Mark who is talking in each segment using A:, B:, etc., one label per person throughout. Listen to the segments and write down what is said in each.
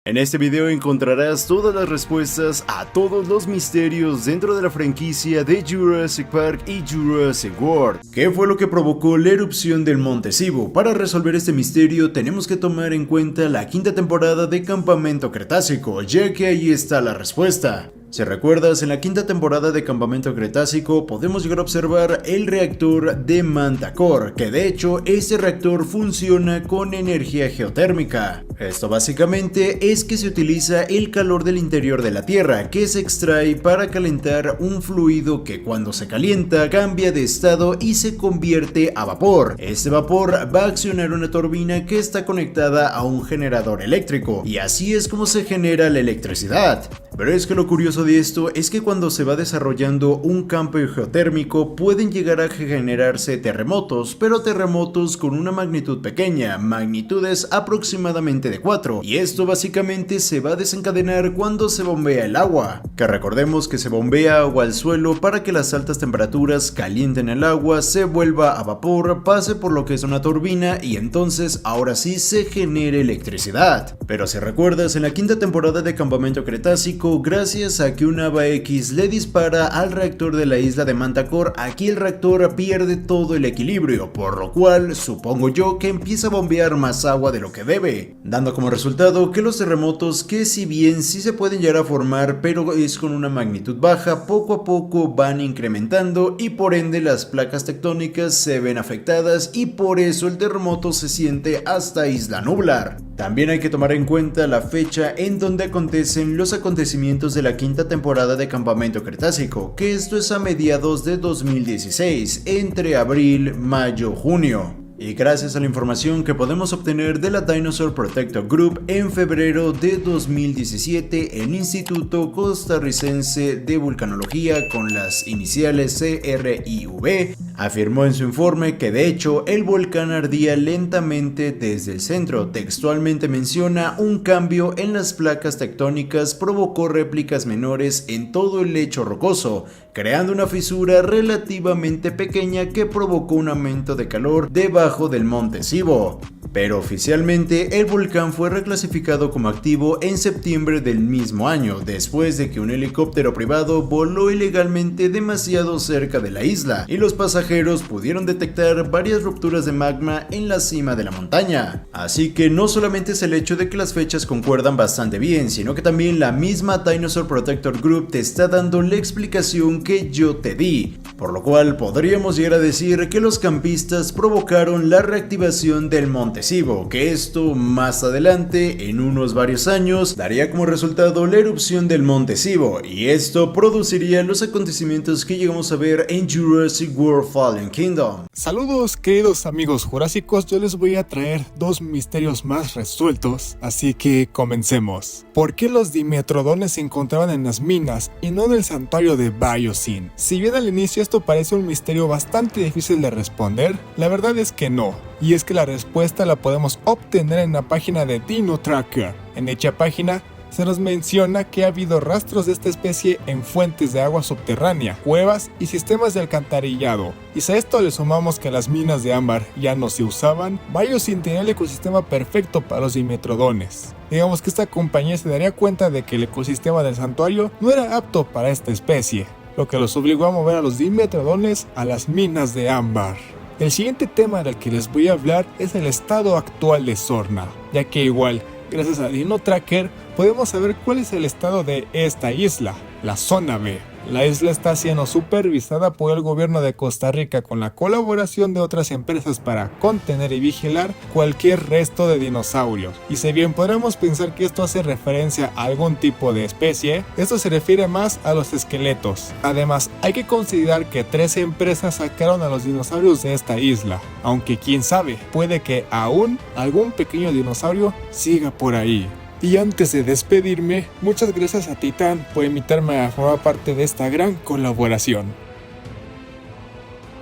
A: En este video encontrarás todas las respuestas a todos los misterios dentro de la franquicia de Jurassic Park y Jurassic World. ¿Qué fue lo que provocó la erupción del Monte Sibo? Para resolver este misterio tenemos que tomar en cuenta la quinta temporada de Campamento Cretácico, ya que ahí está la respuesta. Si recuerdas, en la quinta temporada de Campamento Cretácico podemos llegar a observar el reactor de Manta Core, que de hecho este reactor funciona con energía geotérmica. Esto básicamente es que se utiliza el calor del interior de la Tierra, que se extrae para calentar un fluido que cuando se calienta cambia de estado y se convierte a vapor. Este vapor va a accionar una turbina que está conectada a un generador eléctrico, y así es como se genera la electricidad. Pero es que lo curioso de esto es que cuando se va desarrollando un campo geotérmico pueden llegar a generarse terremotos, pero terremotos con una magnitud pequeña, magnitudes aproximadamente de 4, y esto básicamente se va a desencadenar cuando se bombea el agua, que recordemos que se bombea agua al suelo para que las altas temperaturas calienten el agua, se vuelva a vapor, pase por lo que es una turbina y entonces ahora sí se genere electricidad. Pero si recuerdas, en la quinta temporada de Campamento Cretácico, gracias a que un Ava X le dispara al reactor de la isla de Manta Core, aquí el reactor pierde todo el equilibrio, por lo cual supongo yo que empieza a bombear más agua de lo que debe, dando como resultado que los terremotos, que si bien sí se pueden llegar a formar pero es con una magnitud baja, poco a poco van incrementando y por ende las placas tectónicas se ven afectadas y por eso el terremoto se siente hasta Isla Nublar. También hay que tomar en cuenta la fecha en donde acontecen los acontecimientos de la quinta temporada de Campamento Cretácico, que esto es a mediados de 2016, entre abril, mayo, junio. Y gracias a la información que podemos obtener de la Dinosaur Protector Group, en febrero de 2017, el Instituto Costarricense de Vulcanología, con las iniciales CRIV, afirmó en su informe que de hecho el volcán ardía lentamente desde el centro. Textualmente menciona: un cambio en las placas tectónicas provocó réplicas menores en todo el lecho rocoso, creando una fisura relativamente pequeña que provocó un aumento de calor debajo del Monte Sibo. Pero oficialmente el volcán fue reclasificado como activo en septiembre del mismo año, después de que un helicóptero privado voló ilegalmente demasiado cerca de la isla y los pasajeros pudieron detectar varias rupturas de magma en la cima de la montaña. Así que no solamente es el hecho de que las fechas concuerdan bastante bien, sino que también la misma Dinosaur Protector Group te está dando la explicación que yo te di, por lo cual podríamos llegar a decir que los campistas provocaron la reactivación del Monte Sibo, que esto más adelante, en unos varios años, daría como resultado la erupción del Monte Sibo, y esto produciría los acontecimientos que llegamos a ver en Jurassic World Fallen Kingdom.
B: Saludos queridos amigos jurásicos, yo les voy a traer dos misterios más resueltos, así que comencemos. ¿Por qué los dimetrodones se encontraban en las minas y no en el santuario de Biosyn? Si bien al inicio esto parece un misterio bastante difícil de responder, la verdad es que no, y es que la respuesta la podemos obtener en la página de Dino Tracker. En dicha página se nos menciona que ha habido rastros de esta especie en fuentes de agua subterránea, cuevas y sistemas de alcantarillado. Y si a esto le sumamos que las minas de ámbar ya no se usaban, Biosyn tenía el ecosistema perfecto para los dimetrodones. Digamos que esta compañía se daría cuenta de que el ecosistema del santuario no era apto para esta especie, lo que los obligó a mover a los dimetrodones a las minas de ámbar. El siguiente tema del que les voy a hablar es el estado actual de Sorna, ya que igual, gracias a Dino Tracker, podemos saber cuál es el estado de esta isla, la Zona B. La isla está siendo supervisada por el gobierno de Costa Rica con la colaboración de otras empresas para contener y vigilar cualquier resto de dinosaurios. Y si bien podremos pensar que esto hace referencia a algún tipo de especie, esto se refiere más a los esqueletos. Además, hay que considerar que 13 empresas sacaron a los dinosaurios de esta isla, aunque quién sabe, puede que aún algún pequeño dinosaurio siga por ahí. Y antes de despedirme, muchas gracias a Titán por invitarme a formar parte de esta gran colaboración.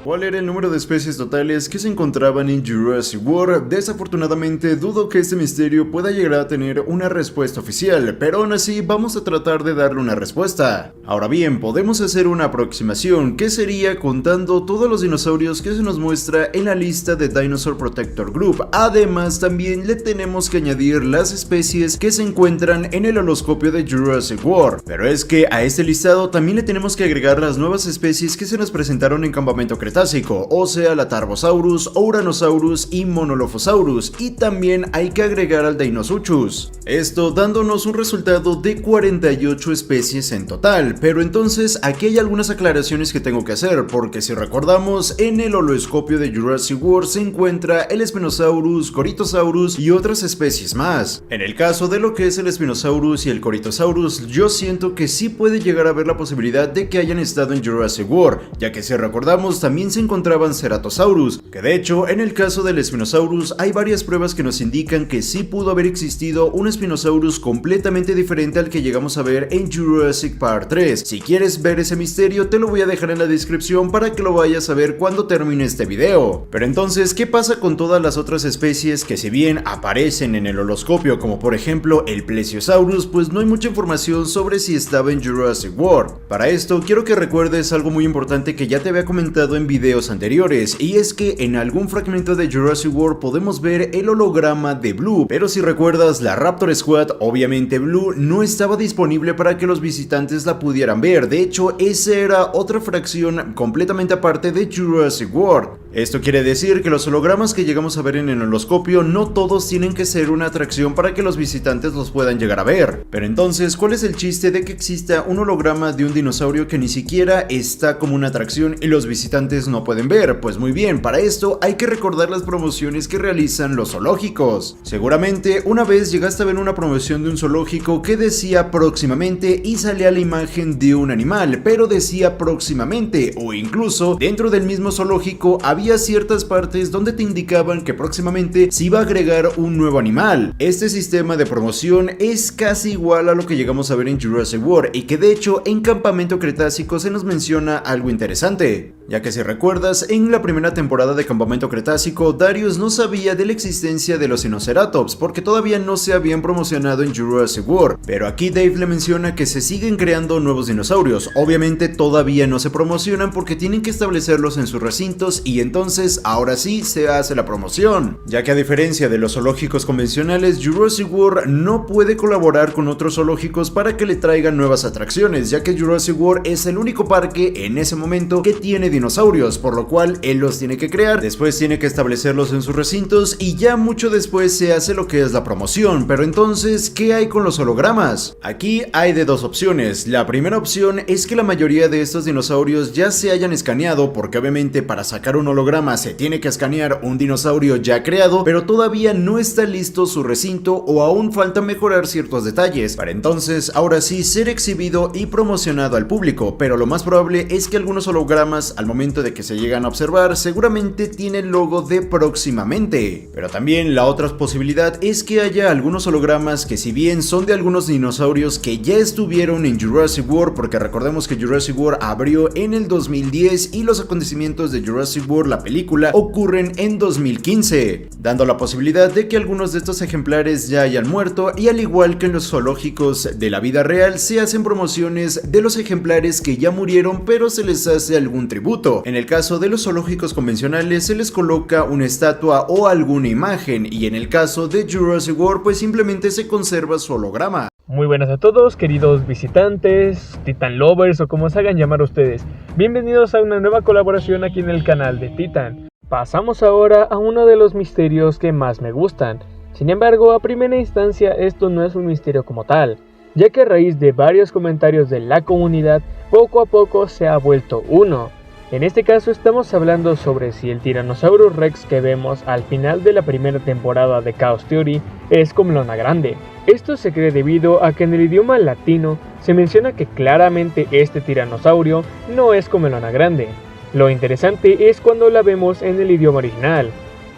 A: ¿Cuál era el número de especies totales que se encontraban en Jurassic World? Desafortunadamente dudo que este misterio pueda llegar a tener una respuesta oficial, pero aún así vamos a tratar de darle una respuesta. Ahora bien, podemos hacer una aproximación, que sería contando todos los dinosaurios que se nos muestra en la lista de Dinosaur Protector Group. Además, también le tenemos que añadir las especies que se encuentran en el holoscopio de Jurassic World. Pero es que a este listado también le tenemos que agregar las nuevas especies que se nos presentaron en Campamento Cretácico, o sea la Tarbosaurus, Ouranosaurus y Monolophosaurus, y también hay que agregar al Deinosuchus. Esto dándonos un resultado de 48 especies en total, pero entonces aquí hay algunas aclaraciones que tengo que hacer, porque si recordamos, en el holoscopio de Jurassic World se encuentra el Spinosaurus, Corythosaurus y otras especies más. En el caso de lo que es el Spinosaurus y el Corythosaurus, yo siento que sí puede llegar a haber la posibilidad de que hayan estado en Jurassic World, ya que si recordamos también se encontraban Ceratosaurus, que de hecho en el caso del Spinosaurus hay varias pruebas que nos indican que sí pudo haber existido un Spinosaurus completamente diferente al que llegamos a ver en Jurassic Park 3. Si quieres ver ese misterio te lo voy a dejar en la descripción para que lo vayas a ver cuando termine este video. Pero entonces, ¿qué pasa con todas las otras especies que si bien aparecen en el holoscopio, como por ejemplo el Plesiosaurus? Pues no hay mucha información sobre si estaba en Jurassic World. Para esto quiero que recuerdes algo muy importante que ya te había comentado en videos anteriores, y es que en algún fragmento de Jurassic World podemos ver el holograma de Blue, pero si recuerdas, la Raptor Squad, obviamente Blue, no estaba disponible para que los visitantes la pudieran ver. De hecho, esa era otra fracción completamente aparte de Jurassic World. Esto quiere decir que los hologramas que llegamos a ver en el holoscopio no todos tienen que ser una atracción para que los visitantes los puedan llegar a ver. Pero entonces, ¿cuál es el chiste de que exista un holograma de un dinosaurio que ni siquiera está como una atracción y los visitantes no pueden ver? Pues muy bien, para esto hay que recordar las promociones que realizan los zoológicos. Seguramente una vez llegaste a ver una promoción de un zoológico que decía próximamente y salía la imagen de un animal, pero decía próximamente, o incluso dentro del mismo zoológico había ciertas partes donde te indicaban que próximamente se iba a agregar un nuevo animal. Este sistema de promoción es casi igual a lo que llegamos a ver en Jurassic World, y que de hecho en Campamento Cretácico se nos menciona algo interesante, ya que si recuerdas, en la primera temporada de Campamento Cretácico, Darius no sabía de la existencia de los Sinoceratops porque todavía no se habían promocionado en Jurassic World, pero aquí Dave le menciona que se siguen creando nuevos dinosaurios. Obviamente todavía no se promocionan porque tienen que establecerlos en sus recintos, y entonces ahora sí se hace la promoción, ya que a diferencia de los zoológicos convencionales, Jurassic World no puede colaborar con otros zoológicos para que le traigan nuevas atracciones, ya que Jurassic World es el único parque en ese momento que tiene dinosaurios, por lo cual él los tiene que crear, después tiene que establecerlos en sus recintos y ya mucho después se hace lo que es la promoción. Pero entonces, ¿qué hay con los hologramas? Aquí hay de dos opciones. La primera opción es que la mayoría de estos dinosaurios ya se hayan escaneado, porque obviamente para sacar un holograma se tiene que escanear un dinosaurio ya creado, pero todavía no está listo su recinto o aún falta mejorar ciertos detalles para entonces ahora sí ser exhibido y promocionado al público. Pero lo más probable es que algunos hologramas, al momento de que se llegan a observar, seguramente tiene el logo de próximamente. Pero también la otra posibilidad es que haya algunos hologramas que, si bien son de algunos dinosaurios que ya estuvieron en Jurassic World, porque recordemos que Jurassic World abrió en el 2010 y los acontecimientos de Jurassic World, la película, ocurren en 2015, dando la posibilidad de que algunos de estos ejemplares ya hayan muerto, y al igual que en los zoológicos de la vida real se hacen promociones de los ejemplares que ya murieron pero se les hace algún tributo. En el caso de los zoológicos convencionales se les coloca una estatua o alguna imagen, y en el caso de Jurassic World pues simplemente se conserva su holograma.
C: Muy buenas a todos, queridos visitantes, Titan Lovers o como se hagan llamar ustedes. Bienvenidos a una nueva colaboración aquí en el canal de Titan. Pasamos ahora a uno de los misterios que más me gustan. Sin embargo, a primera instancia esto no es un misterio como tal, ya que a raíz de varios comentarios de la comunidad, poco a poco se ha vuelto uno. En este caso estamos hablando sobre si el Tyrannosaurus Rex que vemos al final de la primera temporada de Chaos Theory es Comelona Grande. Esto se cree debido a que en el idioma latino se menciona que claramente este tiranosaurio no es Comelona Grande. Lo interesante es cuando la vemos en el idioma original,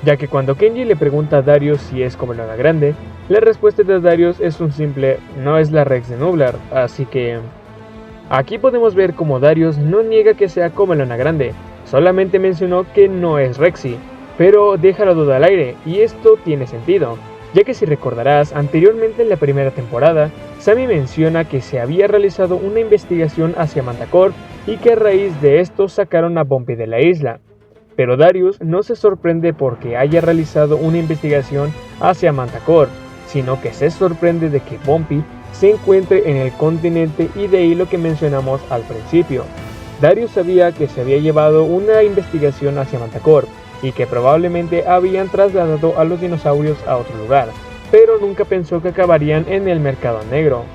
C: ya que cuando Kenji le pregunta a Darius si es Comelona Grande, la respuesta de Darius es un simple "no es la Rex de Nublar", así que aquí podemos ver como Darius no niega que sea Comelona Grande, solamente mencionó que no es Rexy, pero deja la duda al aire, y esto tiene sentido, ya que si recordarás, anteriormente en la primera temporada, Sammy menciona que se había realizado una investigación hacia Manticore y que a raíz de esto sacaron a Bumpy de la isla. Pero Darius no se sorprende porque haya realizado una investigación hacia Manticore, sino que se sorprende de que Bumpy se encuentre en el continente, y de ahí lo que mencionamos al principio. Darius sabía que se había llevado una investigación hacia Manticore y que probablemente habían trasladado a los dinosaurios a otro lugar, pero nunca pensó que acabarían en el mercado negro.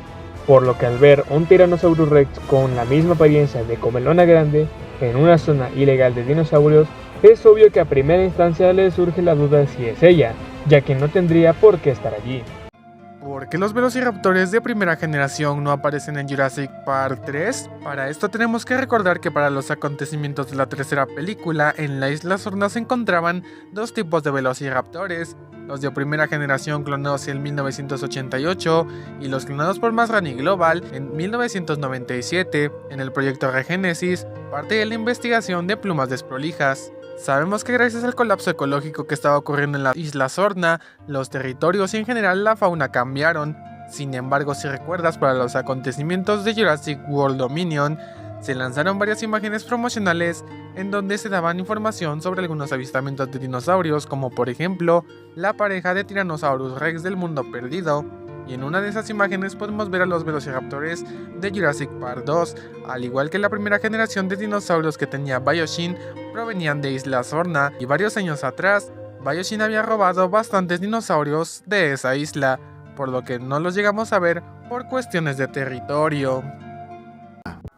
C: Por lo que al ver un Tyrannosaurus Rex con la misma apariencia de comelona grande en una zona ilegal de dinosaurios, es obvio que a primera instancia le surge la duda si es ella, ya que no tendría por qué estar allí.
D: ¿Por qué los velociraptores de primera generación no aparecen en Jurassic Park 3? Para esto tenemos que recordar que para los acontecimientos de la tercera película, en la isla Sorna se encontraban dos tipos de velociraptores, los de primera generación clonados en 1988 y los clonados por Masrani Global en 1997. En el proyecto Regenesis, parte de la investigación de plumas desprolijas. Sabemos que gracias al colapso ecológico que estaba ocurriendo en la isla Sorna, los territorios y en general la fauna cambiaron. Sin embargo, si recuerdas, para los acontecimientos de Jurassic World Dominion, se lanzaron varias imágenes promocionales en donde se daban información sobre algunos avistamientos de dinosaurios, como por ejemplo, la pareja de Tyrannosaurus Rex del mundo perdido. Y en una de esas imágenes podemos ver a los velociraptores de Jurassic Park 2, al igual que la primera generación de dinosaurios que tenía Bioshin, provenían de Isla Sorna, y varios años atrás, Bioshin había robado bastantes dinosaurios de esa isla, por lo que no los llegamos a ver por cuestiones de territorio.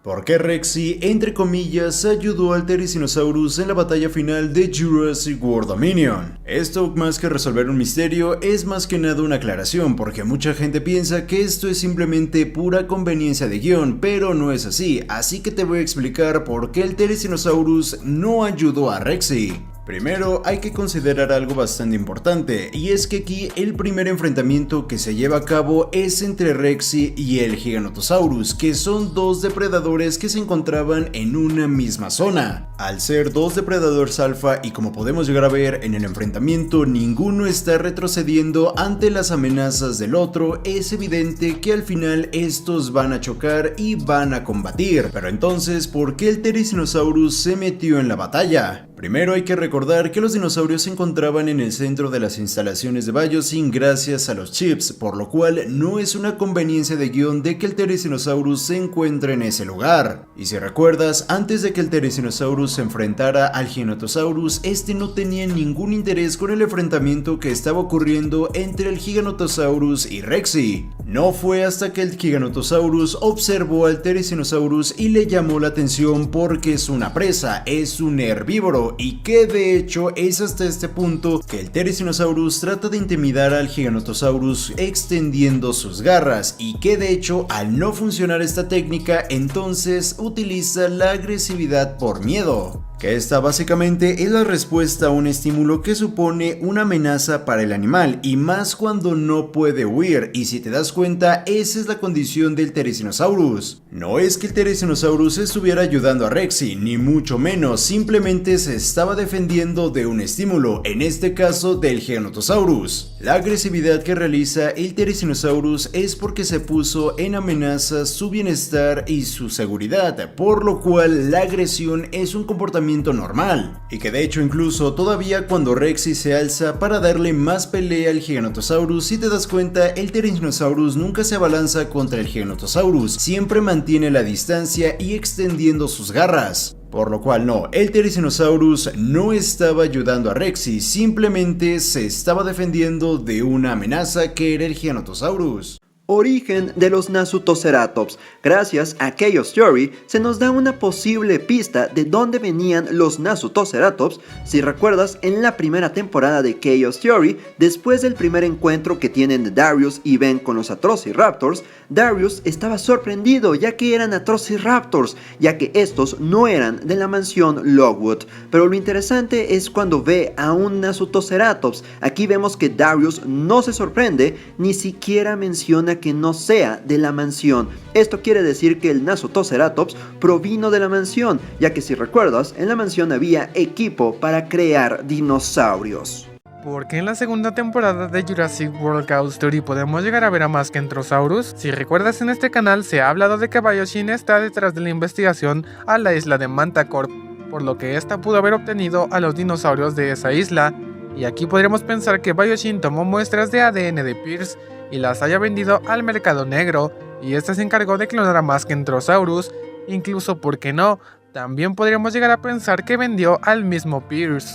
A: ¿Por qué Rexy, entre comillas, ayudó al Therizinosaurus en la batalla final de Jurassic World Dominion? Esto, más que resolver un misterio, es más que nada una aclaración, porque mucha gente piensa que esto es simplemente pura conveniencia de guión, pero no es así que te voy a explicar por qué el Therizinosaurus no ayudó a Rexy. Primero hay que considerar algo bastante importante, y es que aquí el primer enfrentamiento que se lleva a cabo es entre Rexy y el Giganotosaurus, que son dos depredadores que se encontraban en una misma zona. Al ser dos depredadores alfa, y como podemos llegar a ver en el enfrentamiento, ninguno está retrocediendo ante las amenazas del otro, es evidente que al final estos van a chocar y van a combatir. Pero entonces, ¿por qué el Therizinosaurus se metió en la batalla? Primero hay que recordar que los dinosaurios se encontraban en el centro de las instalaciones de Biosyn gracias a los chips, por lo cual no es una conveniencia de guión de que el Therizinosaurus se encuentre en ese lugar. Y si recuerdas, antes de que el Therizinosaurus se enfrentara al Giganotosaurus, este no tenía ningún interés con el enfrentamiento que estaba ocurriendo entre el Giganotosaurus y Rexy. No fue hasta que el Giganotosaurus observó al Therizinosaurus y le llamó la atención porque es una presa, es un herbívoro, y que de hecho es hasta este punto que el Therizinosaurus trata de intimidar al Giganotosaurus extendiendo sus garras, y que de hecho al no funcionar esta técnica, entonces utiliza la agresividad por miedo. Que esta básicamente es la respuesta a un estímulo que supone una amenaza para el animal, y más cuando no puede huir, y si te das cuenta, esa es la condición del Therizinosaurus. No es que el Therizinosaurus estuviera ayudando a Rexy, ni mucho menos, simplemente se estaba defendiendo de un estímulo, en este caso del Giganotosaurus. La agresividad que realiza el Therizinosaurus es porque se puso en amenaza su bienestar y su seguridad, por lo cual la agresión es un comportamiento normal, y que de hecho incluso todavía cuando Rexy se alza para darle más pelea al Giganotosaurus, si te das cuenta, el Therizinosaurus nunca se abalanza contra el Giganotosaurus, siempre mantiene la distancia y extendiendo sus garras. Por lo cual no, el Therizinosaurus no estaba ayudando a Rexy, simplemente se estaba defendiendo de una amenaza que era el Giganotosaurus.
E: Origen de los Nasutoceratops. Gracias a Chaos Theory se nos da una posible pista de dónde venían los Nasutoceratops. Si recuerdas, en la primera temporada de Chaos Theory, después del primer encuentro que tienen Darius y Ben con los Atrociraptors, Darius estaba sorprendido ya que eran Atrociraptors, ya que estos no eran de la mansión Lockwood. Pero lo interesante es cuando ve a un Nasutoceratops. Aquí vemos que Darius no se sorprende, ni siquiera menciona que no sea de la mansión. Esto quiere decir que el Nasutoceratops provino de la mansión, ya que si recuerdas, en la mansión había equipo para crear dinosaurios.
D: Porque en la segunda temporada de Jurassic World Chaos Theory podemos llegar a ver a más Kentrosaurus. Si recuerdas, en este canal se ha hablado de que Bioshin está detrás de la investigación a la isla de Manticore, por lo que ésta pudo haber obtenido a los dinosaurios de esa isla. Y aquí podríamos pensar que Bioshin tomó muestras de ADN de Pierce y las haya vendido al mercado negro, y este se encargó de clonar a más Kentrosaurus. Incluso, ¿por qué no? También podríamos llegar a pensar que vendió al mismo Pierce.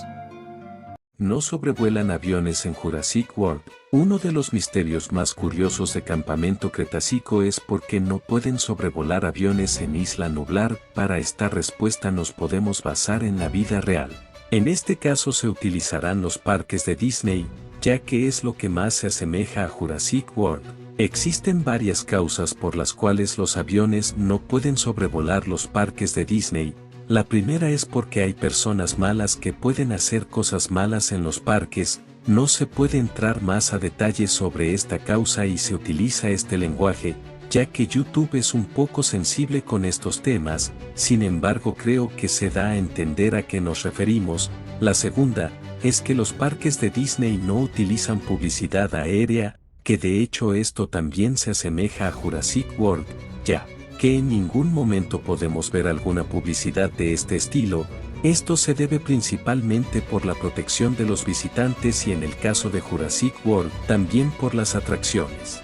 F: No sobrevuelan aviones en Jurassic World. Uno de los misterios más curiosos de Campamento Cretácico es por qué no pueden sobrevolar aviones en Isla Nublar. Para esta respuesta nos podemos basar en la vida real. En este caso se utilizarán los parques de Disney, ya que es lo que más se asemeja a Jurassic World. Existen varias causas por las cuales los aviones no pueden sobrevolar los parques de Disney. La primera es porque hay personas malas que pueden hacer cosas malas en los parques. No se puede entrar más a detalles sobre esta causa y se utiliza este lenguaje, ya que YouTube es un poco sensible con estos temas. Sin embargo, creo que se da a entender a qué nos referimos. La segunda es que los parques de Disney no utilizan publicidad aérea, que de hecho esto también se asemeja a Jurassic World, ya que en ningún momento podemos ver alguna publicidad de este estilo. Esto se debe principalmente por la protección de los visitantes y en el caso de Jurassic World también por las atracciones.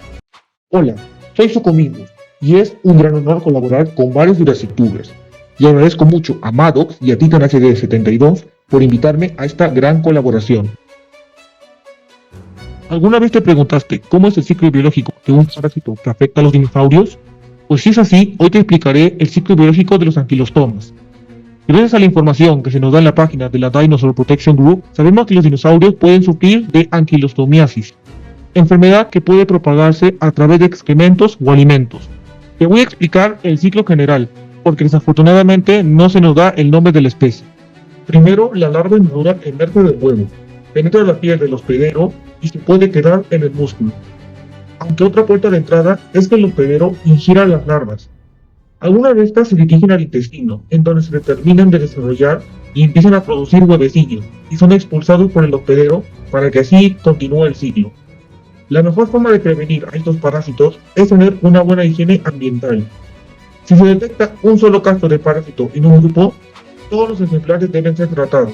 G: Hola, soy Socomismo y es un gran honor colaborar con varios JurassicTubers. Y agradezco mucho a Maddox y a Titan HD72 por invitarme a esta gran colaboración. ¿Alguna vez te preguntaste cómo es el ciclo biológico de un parásito que afecta a los dinosaurios? Pues si es así, hoy te explicaré el ciclo biológico de los anquilostomas. Gracias a la información que se nos da en la página de la Dinosaur Protection Group, sabemos que los dinosaurios pueden sufrir de anquilostomiasis, enfermedad que puede propagarse a través de excrementos o alimentos. Te voy a explicar el ciclo general, porque desafortunadamente no se nos da el nombre de la especie. Primero, la larva inmadura emerge del huevo, penetra la piel del hospedero y se puede quedar en el músculo. Aunque otra puerta de entrada es que el hospedero ingiera las larvas. Algunas de estas se dirigen al intestino, en donde se terminan de desarrollar y empiezan a producir huevecillos, y son expulsados por el hospedero para que así continúe el ciclo. La mejor forma de prevenir a estos parásitos es tener una buena higiene ambiental. Si se detecta un solo caso de parásito en un grupo, todos los ejemplares deben ser tratados.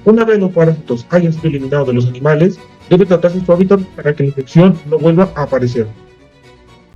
G: Una vez los parásitos hayan sido eliminados de los animales, debe tratarse su hábitat para que la infección no vuelva a aparecer.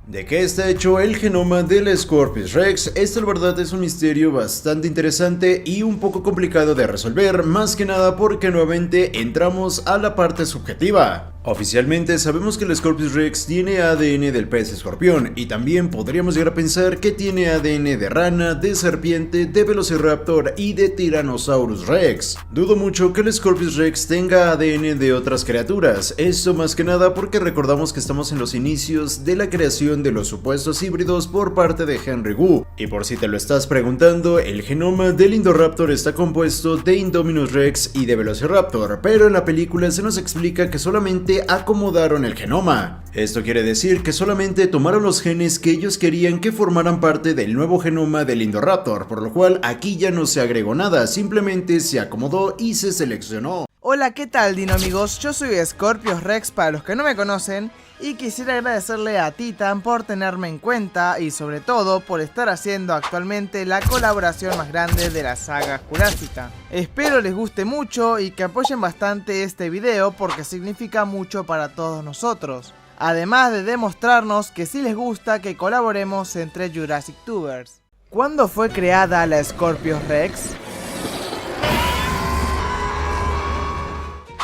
A: ¿De qué está hecho el genoma del Scorpius Rex? Esto la verdad es un misterio bastante interesante y un poco complicado de resolver, más que nada porque nuevamente entramos a la parte subjetiva. Oficialmente sabemos que el Scorpius Rex tiene ADN del pez escorpión y también podríamos llegar a pensar que tiene ADN de rana, de serpiente, de Velociraptor y de Tyrannosaurus Rex. Dudo mucho que el Scorpius Rex tenga ADN de otras criaturas, esto más que nada porque recordamos que estamos en los inicios de la creación de los supuestos híbridos por parte de Henry Wu. Y por si te lo estás preguntando, el genoma del Indoraptor está compuesto de Indominus Rex y de Velociraptor, pero en la película se nos explica que solamente acomodaron el genoma. Esto quiere decir que solamente tomaron los genes que ellos querían que formaran parte del nuevo genoma del Indoraptor, por lo cual aquí ya no se agregó nada, simplemente se acomodó y se seleccionó.
H: Hola, ¿qué tal, Dino amigos? Yo soy Scorpius Rex para los que no me conocen y quisiera agradecerle a Titan por tenerme en cuenta y sobre todo por estar haciendo actualmente la colaboración más grande de la saga jurásica. Espero les guste mucho y que apoyen bastante este video porque significa mucho para todos nosotros. Además de demostrarnos que sí les gusta que colaboremos entre JurassicTubers. ¿Cuándo fue creada la Scorpius Rex?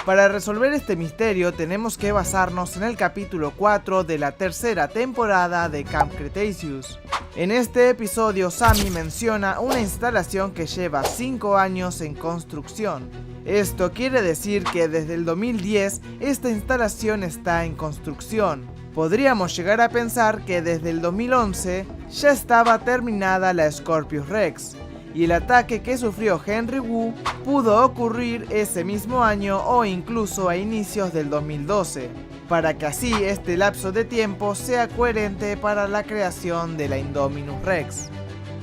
H: Para resolver este misterio tenemos que basarnos en el capítulo 4 de la tercera temporada de Camp Cretaceous. En este episodio Sammy menciona una instalación que lleva 5 años en construcción. Esto quiere decir que desde el 2010 esta instalación está en construcción. Podríamos llegar a pensar que desde el 2011 ya estaba terminada la Scorpius Rex. Y el ataque que sufrió Henry Wu pudo ocurrir ese mismo año o incluso a inicios del 2012. para que así este lapso de tiempo sea coherente para la creación de la Indominus Rex.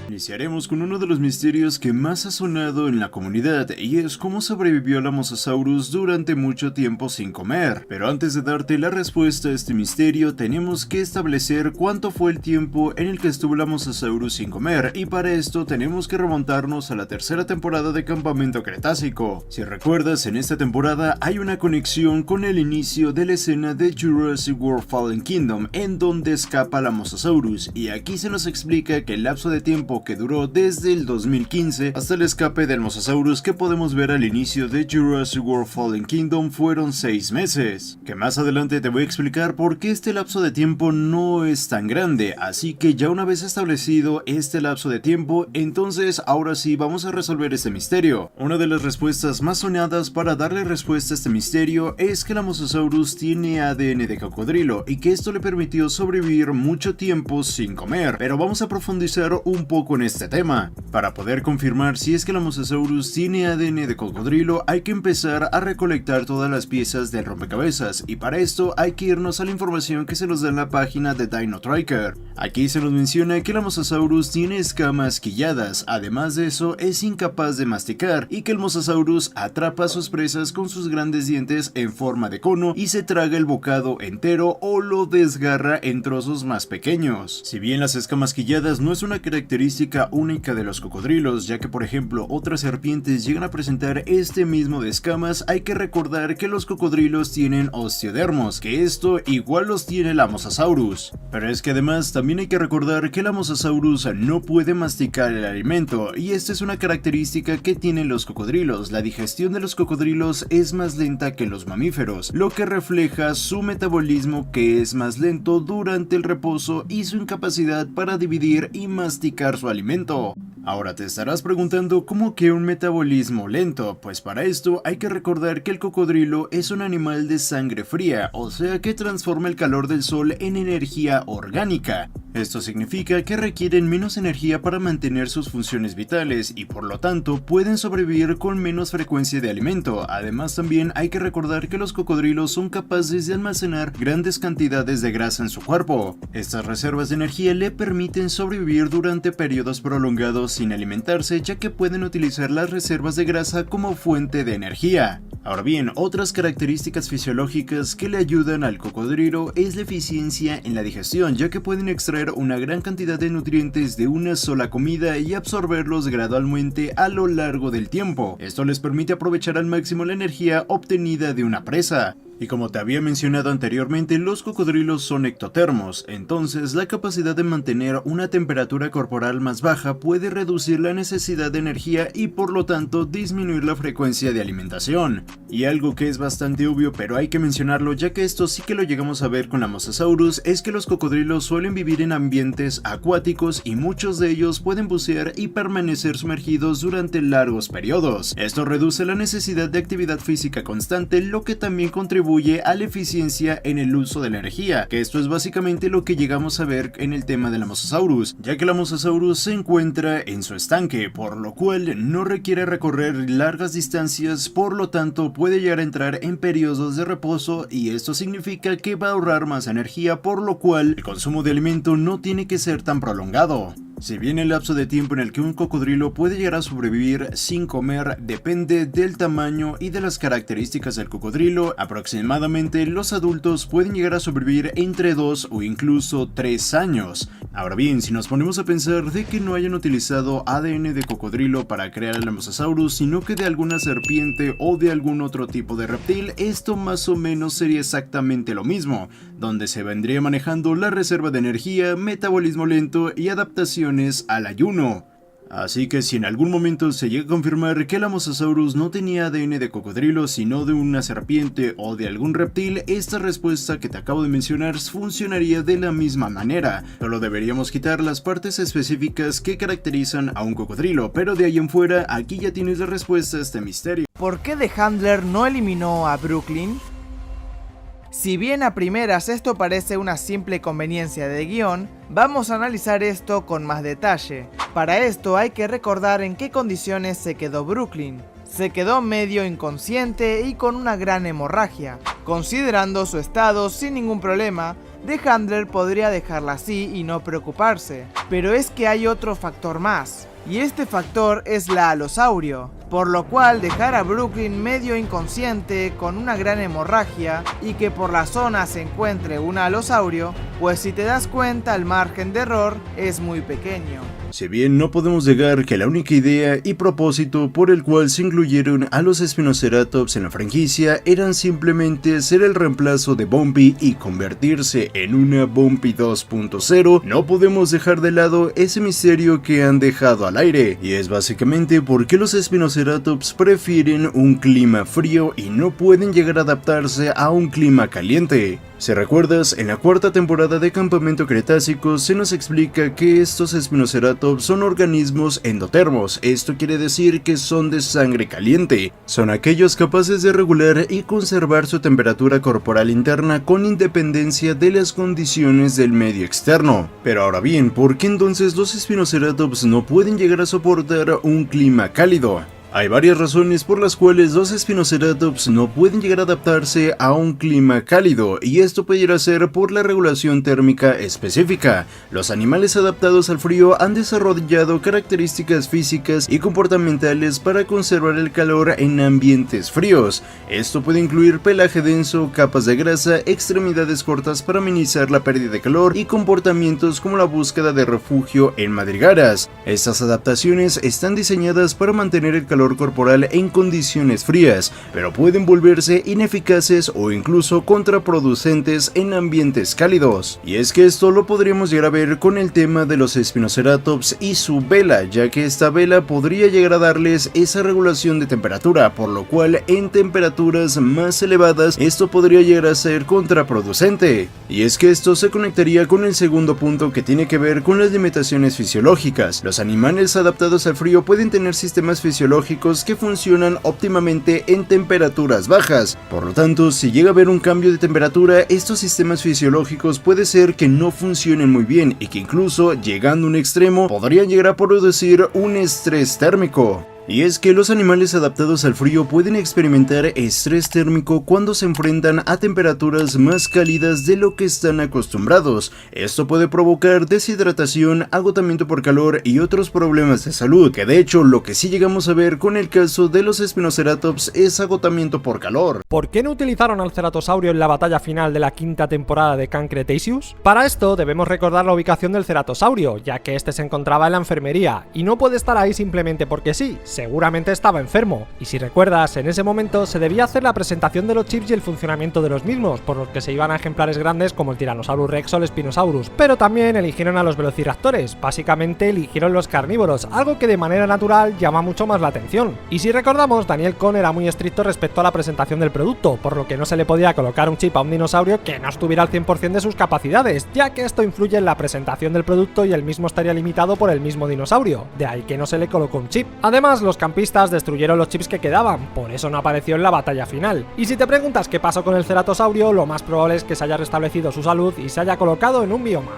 A: Iniciaremos con uno de los misterios que más ha sonado en la comunidad, y es cómo sobrevivió la Mosasaurus durante mucho tiempo sin comer. Pero antes de darte la respuesta a este misterio, tenemos que establecer cuánto fue el tiempo en el que estuvo la Mosasaurus sin comer, y para esto tenemos que remontarnos a la tercera temporada de Campamento Cretácico. Si recuerdas, en esta temporada hay una conexión con el inicio de la escena de Jurassic World Fallen Kingdom, en donde escapa la Mosasaurus, y aquí se nos explica que el lapso de tiempo que duró desde el 2015 hasta el escape del Mosasaurus que podemos ver al inicio de Jurassic World Fallen Kingdom fueron 6 meses, que más adelante te voy a explicar por qué este lapso de tiempo no es tan grande. Así que ya una vez establecido este lapso de tiempo, entonces ahora sí vamos a resolver este misterio. Una de las respuestas más sonadas para darle respuesta a este misterio es que la Mosasaurus tiene ADN de cocodrilo y que esto le permitió sobrevivir mucho tiempo sin comer, pero vamos a profundizar un poco en este tema. Para poder confirmar si es que la Mosasaurus tiene ADN de cocodrilo, hay que empezar a recolectar todas las piezas del rompecabezas, y para esto hay que irnos a la información que se nos da en la página de Dino Tracker. Aquí se nos menciona que la Mosasaurus tiene escamas quilladas, además de eso es incapaz de masticar, y que el Mosasaurus atrapa a sus presas con sus grandes dientes en forma de cono y se traga el bocado entero o lo desgarra en trozos más pequeños. Si bien las escamas quilladas no es una característica única de los cocodrilos, ya que por ejemplo otras serpientes llegan a presentar este mismo de escamas, hay que recordar que los cocodrilos tienen osteodermos, que esto igual los tiene la Mosasaurus. Pero es que además también hay que recordar que la Mosasaurus no puede masticar el alimento, y esta es una característica que tienen los cocodrilos. La digestión de los cocodrilos es más lenta que los mamíferos, lo que refleja su metabolismo, que es más lento durante el reposo, y su incapacidad para dividir y masticar su alimento. Ahora te estarás preguntando cómo que un metabolismo lento. Pues para esto hay que recordar que el cocodrilo es un animal de sangre fría, o sea que transforma el calor del sol en energía orgánica. Esto significa que requieren menos energía para mantener sus funciones vitales y por lo tanto pueden sobrevivir con menos frecuencia de alimento. Además también hay que recordar que los cocodrilos son capaces de almacenar grandes cantidades de grasa en su cuerpo. Estas reservas de energía le permiten sobrevivir durante periodos prolongados sin alimentarse, ya que pueden utilizar las reservas de grasa como fuente de energía. Ahora bien, otras características fisiológicas que le ayudan al cocodrilo es la eficiencia en la digestión, ya que pueden extraer una gran cantidad de nutrientes de una sola comida y absorberlos gradualmente a lo largo del tiempo. Esto les permite aprovechar al máximo la energía obtenida de una presa. Y como te había mencionado anteriormente, los cocodrilos son ectotermos, entonces la capacidad de mantener una temperatura corporal más baja puede reducir la necesidad de energía y por lo tanto disminuir la frecuencia de alimentación. Y algo que es bastante obvio pero hay que mencionarlo, ya que esto sí que lo llegamos a ver con la Mosasaurus, es que los cocodrilos suelen vivir en ambientes acuáticos y muchos de ellos pueden bucear y permanecer sumergidos durante largos periodos. Esto reduce la necesidad de actividad física constante, lo que también contribuye a la eficiencia en el uso de la energía, que esto es básicamente lo que llegamos a ver en el tema de la Mosasaurus, ya que la Mosasaurus se encuentra en su estanque, por lo cual no requiere recorrer largas distancias, por lo tanto puede llegar a entrar en periodos de reposo y esto significa que va a ahorrar más energía, por lo cual el consumo de alimento no tiene que ser tan prolongado. Si bien el lapso de tiempo en el que un cocodrilo puede llegar a sobrevivir sin comer depende del tamaño y de las características del cocodrilo, aproximadamente los adultos pueden llegar a sobrevivir entre 2 o incluso 3 años. Ahora bien, si nos ponemos a pensar de que no hayan utilizado ADN de cocodrilo para crear el Mosasaurus, sino que de alguna serpiente o de algún otro tipo de reptil, esto más o menos sería exactamente lo mismo, donde se vendría manejando la reserva de energía, metabolismo lento y adaptaciones al ayuno. Así que si en algún momento se llega a confirmar que la Mosasaurus no tenía ADN de cocodrilo sino de una serpiente o de algún reptil, esta respuesta que te acabo de mencionar funcionaría de la misma manera. Solo deberíamos quitar las partes específicas que caracterizan a un cocodrilo, pero de ahí en fuera aquí ya tienes la respuesta a este misterio.
H: ¿Por qué The Handler no eliminó a Brooklyn? Si bien a primeras esto parece una simple conveniencia de guión, vamos a analizar esto con más detalle. Para esto hay que recordar en qué condiciones se quedó Brooklyn. Se quedó medio inconsciente y con una gran hemorragia. Considerando su estado sin ningún problema, The Handler podría dejarla así y no preocuparse. Pero es que hay otro factor más, y este factor es la alosaurio, por lo cual dejar a Brooklyn medio inconsciente con una gran hemorragia y que por la zona se encuentre un alosaurio, pues si te das cuenta el margen de error es muy pequeño.
A: Si bien no podemos negar que la única idea y propósito por el cual se incluyeron a los Spinoceratops en la franquicia eran simplemente ser el reemplazo de Bumpy y convertirse en una Bumpy 2.0, no podemos dejar de lado ese misterio que han dejado al aire, y es básicamente por qué los Spinoceratops prefieren un clima frío y no pueden llegar a adaptarse a un clima caliente. Si recuerdas, en la cuarta temporada de Campamento Cretácico se nos explica que estos Spinoceratops son organismos endotermos, esto quiere decir que son de sangre caliente, son aquellos capaces de regular y conservar su temperatura corporal interna con independencia de las condiciones del medio externo. Pero ahora bien, ¿por qué entonces los Spinoceratops no pueden llegar a soportar un clima cálido? Hay varias razones por las cuales los Spinoceratops no pueden llegar a adaptarse a un clima cálido, y esto pudiera ser por la regulación térmica específica. Los animales adaptados al frío han desarrollado características físicas y comportamentales para conservar el calor en ambientes fríos. Esto puede incluir pelaje denso, capas de grasa, extremidades cortas para minimizar la pérdida de calor y comportamientos como la búsqueda de refugio en madrigueras. Estas adaptaciones están diseñadas para mantener el calor corporal en condiciones frías, pero pueden volverse ineficaces o incluso contraproducentes en ambientes cálidos. Y es que esto lo podríamos llegar a ver con el tema de los Spinoceratops y su vela, ya que esta vela podría llegar a darles esa regulación de temperatura, por lo cual en temperaturas más elevadas esto podría llegar a ser contraproducente. Y es que esto se conectaría con el segundo punto que tiene que ver con las limitaciones fisiológicas. Los animales adaptados al frío pueden tener sistemas fisiológicos que funcionan óptimamente en temperaturas bajas. Por lo tanto, si llega a haber un cambio de temperatura, estos sistemas fisiológicos puede ser que no funcionen muy bien y que incluso, llegando a un extremo, podrían llegar a producir un estrés térmico. Y es que los animales adaptados al frío pueden experimentar estrés térmico cuando se enfrentan a temperaturas más cálidas de lo que están acostumbrados. Esto puede provocar deshidratación, agotamiento por calor y otros problemas de salud, que de hecho lo que sí llegamos a ver con el caso de los Spinoceratops es agotamiento por calor.
I: ¿Por qué no utilizaron al ceratosaurio en la batalla final de la quinta temporada de Camp Cretaceous? Para esto debemos recordar la ubicación del ceratosaurio, ya que este se encontraba en la enfermería, y no puede estar ahí simplemente porque sí. Seguramente estaba enfermo, y si recuerdas, en ese momento se debía hacer la presentación de los chips y el funcionamiento de los mismos, por los que se iban a ejemplares grandes como el Tyrannosaurus Rex o el Spinosaurus, pero también eligieron a los velociraptores, básicamente eligieron los carnívoros, algo que de manera natural llama mucho más la atención. Y si recordamos, Daniel Cohn era muy estricto respecto a la presentación del producto, por lo que no se le podía colocar un chip a un dinosaurio que no estuviera al 100% de sus capacidades, ya que esto influye en la presentación del producto y el mismo estaría limitado por el mismo dinosaurio, de ahí que no se le colocó un chip. Además, los campistas destruyeron los chips que quedaban, por eso no apareció en la batalla final. Y si te preguntas qué pasó con el ceratosaurio, lo más probable es que se haya restablecido su salud y se haya colocado en un bioma.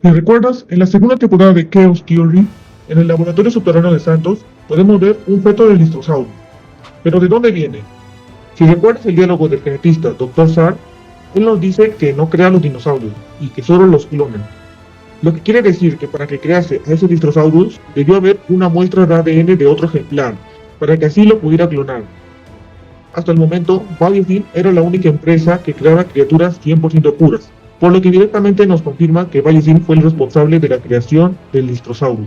G: Si recuerdas, en la segunda temporada de Chaos Theory, en el laboratorio subterráneo de Santos, podemos ver un feto del Listrosaurio. ¿Pero de dónde viene? Si recuerdas el diálogo del genetista Dr. Sarr, él nos dice que no crea los dinosaurios y que solo los clonan. Lo que quiere decir que para que crease a ese Lystrosaurus debió haber una muestra de ADN de otro ejemplar, para que así lo pudiera clonar. Hasta el momento, Biofilm era la única empresa que creaba criaturas 100% puras, por lo que directamente nos confirma que Biofilm fue el responsable de la creación del Lystrosaurus.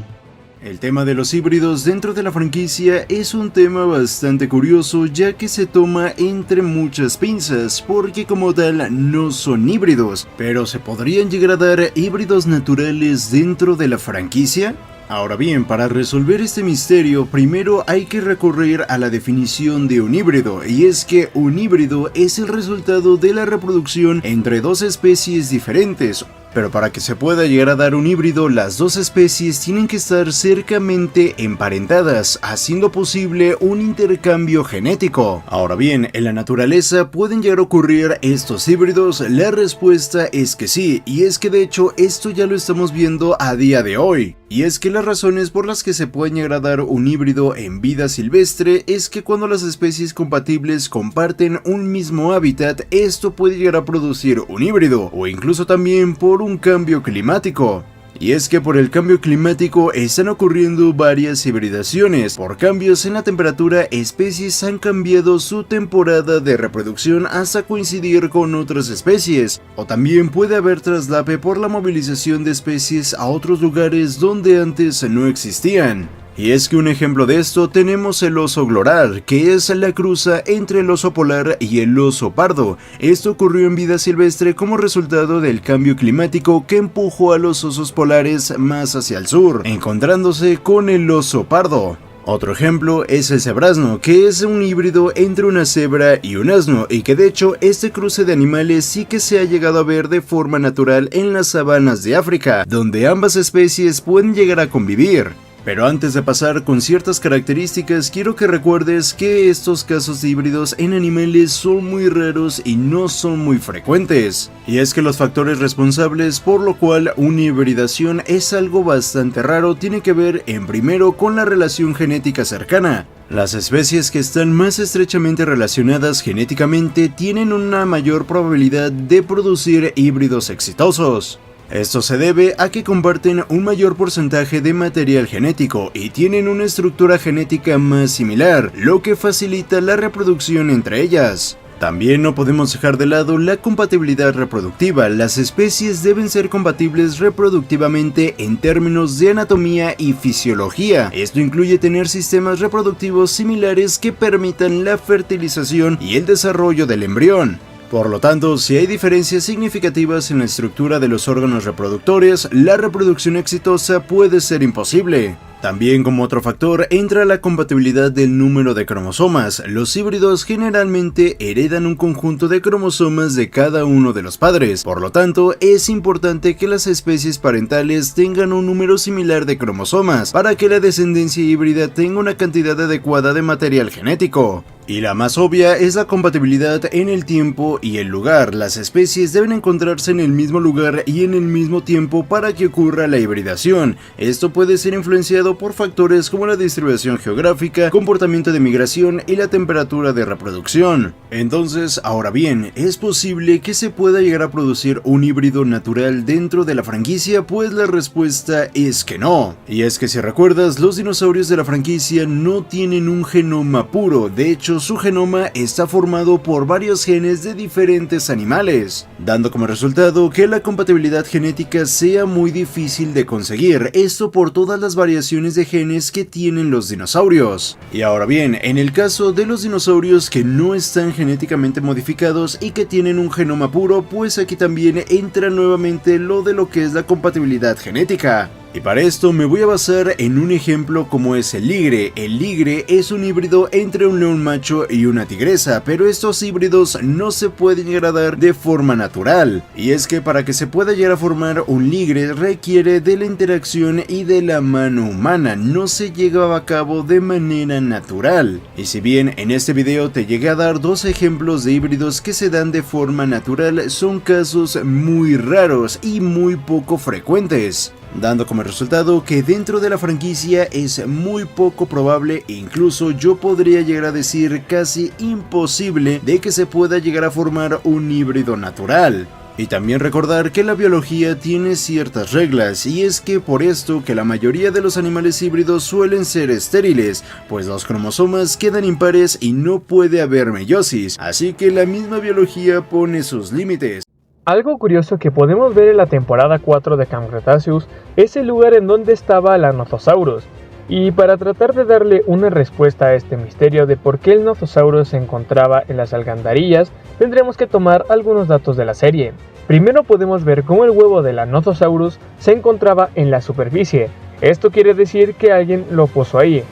A: El tema de los híbridos dentro de la franquicia es un tema bastante curioso, ya que se toma entre muchas pinzas, porque como tal no son híbridos, pero ¿se podrían llegar a dar híbridos naturales dentro de la franquicia? Ahora bien, para resolver este misterio, primero hay que recurrir a la definición de un híbrido, y es que un híbrido es el resultado de la reproducción entre dos especies diferentes, Pero para que se pueda llegar a dar un híbrido, las dos especies tienen que estar cercamente emparentadas, haciendo posible un intercambio genético. Ahora bien, en la naturaleza pueden llegar a ocurrir estos híbridos. La respuesta es que sí, y es que de hecho esto ya lo estamos viendo a día de hoy. Y es que las razones por las que se puede llegar a dar un híbrido en vida silvestre es que cuando las especies compatibles comparten un mismo hábitat, esto puede llegar a producir un híbrido, o incluso también por un cambio climático. Y es que por el cambio climático están ocurriendo varias hibridaciones. Por cambios en la temperatura, especies han cambiado su temporada de reproducción hasta coincidir con otras especies. O también puede haber traslape por la movilización de especies a otros lugares donde antes no existían. Y es que un ejemplo de esto tenemos el oso glorar, que es la cruza entre el oso polar y el oso pardo. Esto ocurrió en vida silvestre como resultado del cambio climático que empujó a los osos polares más hacia el sur, encontrándose con el oso pardo. Otro ejemplo es el cebrazno, que es un híbrido entre una cebra y un asno, y que de hecho este cruce de animales sí que se ha llegado a ver de forma natural en las sabanas de África, donde ambas especies pueden llegar a convivir. Pero antes de pasar con ciertas características, quiero que recuerdes que estos casos de híbridos en animales son muy raros y no son muy frecuentes. Y es que los factores responsables por lo cual una hibridación es algo bastante raro tiene que ver en primero con la relación genética cercana. Las especies que están más estrechamente relacionadas genéticamente tienen una mayor probabilidad de producir híbridos exitosos. Esto se debe a que comparten un mayor porcentaje de material genético y tienen una estructura genética más similar, lo que facilita la reproducción entre ellas. También no podemos dejar de lado la compatibilidad reproductiva. Las especies deben ser compatibles reproductivamente en términos de anatomía y fisiología. Esto incluye tener sistemas reproductivos similares que permitan la fertilización y el desarrollo del embrión. Por lo tanto, si hay diferencias significativas en la estructura de los órganos reproductores, la reproducción exitosa puede ser imposible. También como otro factor entra la compatibilidad del número de cromosomas. Los híbridos generalmente heredan un conjunto de cromosomas de cada uno de los padres, por lo tanto es importante que las especies parentales tengan un número similar de cromosomas para que la descendencia híbrida tenga una cantidad adecuada de material genético. Y la más obvia es la compatibilidad en el tiempo y el lugar. Las especies deben encontrarse en el mismo lugar y en el mismo tiempo para que ocurra la hibridación. Esto puede ser influenciado por factores como la distribución geográfica, comportamiento de migración y la temperatura de reproducción. Entonces, ahora bien, ¿es posible que se pueda llegar a producir un híbrido natural dentro de la franquicia? Pues la respuesta es que no. Y es que si recuerdas, los dinosaurios de la franquicia no tienen un genoma puro. De hecho, su genoma está formado por varios genes de diferentes animales, dando como resultado que la compatibilidad genética sea muy difícil de conseguir, esto por todas las variaciones de genes que tienen los dinosaurios. Y ahora bien, en el caso de los dinosaurios que no están genéticamente modificados y que tienen un genoma puro, pues aquí también entra nuevamente lo de lo que es la compatibilidad genética. Y para esto me voy a basar en un ejemplo como es el ligre. El ligre es un híbrido entre un león macho y una tigresa, pero estos híbridos no se pueden llegar a dar de forma natural. Y es que para que se pueda llegar a formar un ligre requiere de la interacción y de la mano humana, no se llega a cabo de manera natural. Y si bien en este video te llegué a dar dos ejemplos de híbridos que se dan de forma natural, son casos muy raros y muy poco frecuentes, dando como resultado que dentro de la franquicia es muy poco probable, e incluso yo podría llegar a decir casi imposible, de que se pueda llegar a formar un híbrido natural. Y también recordar que la biología tiene ciertas reglas, y es que por esto que la mayoría de los animales híbridos suelen ser estériles, pues los cromosomas quedan impares y no puede haber meiosis, así que la misma biología pone sus límites.
C: Algo curioso que podemos ver en la temporada 4 de Camp Cretaceous es el lugar en donde estaba el Nothosaurus. Y para tratar de darle una respuesta a este misterio de por qué el Nothosaurus se encontraba en las alcantarillas, tendremos que tomar algunos datos de la serie. Primero podemos ver cómo el huevo del Nothosaurus se encontraba en la superficie. Esto quiere decir que alguien lo puso ahí.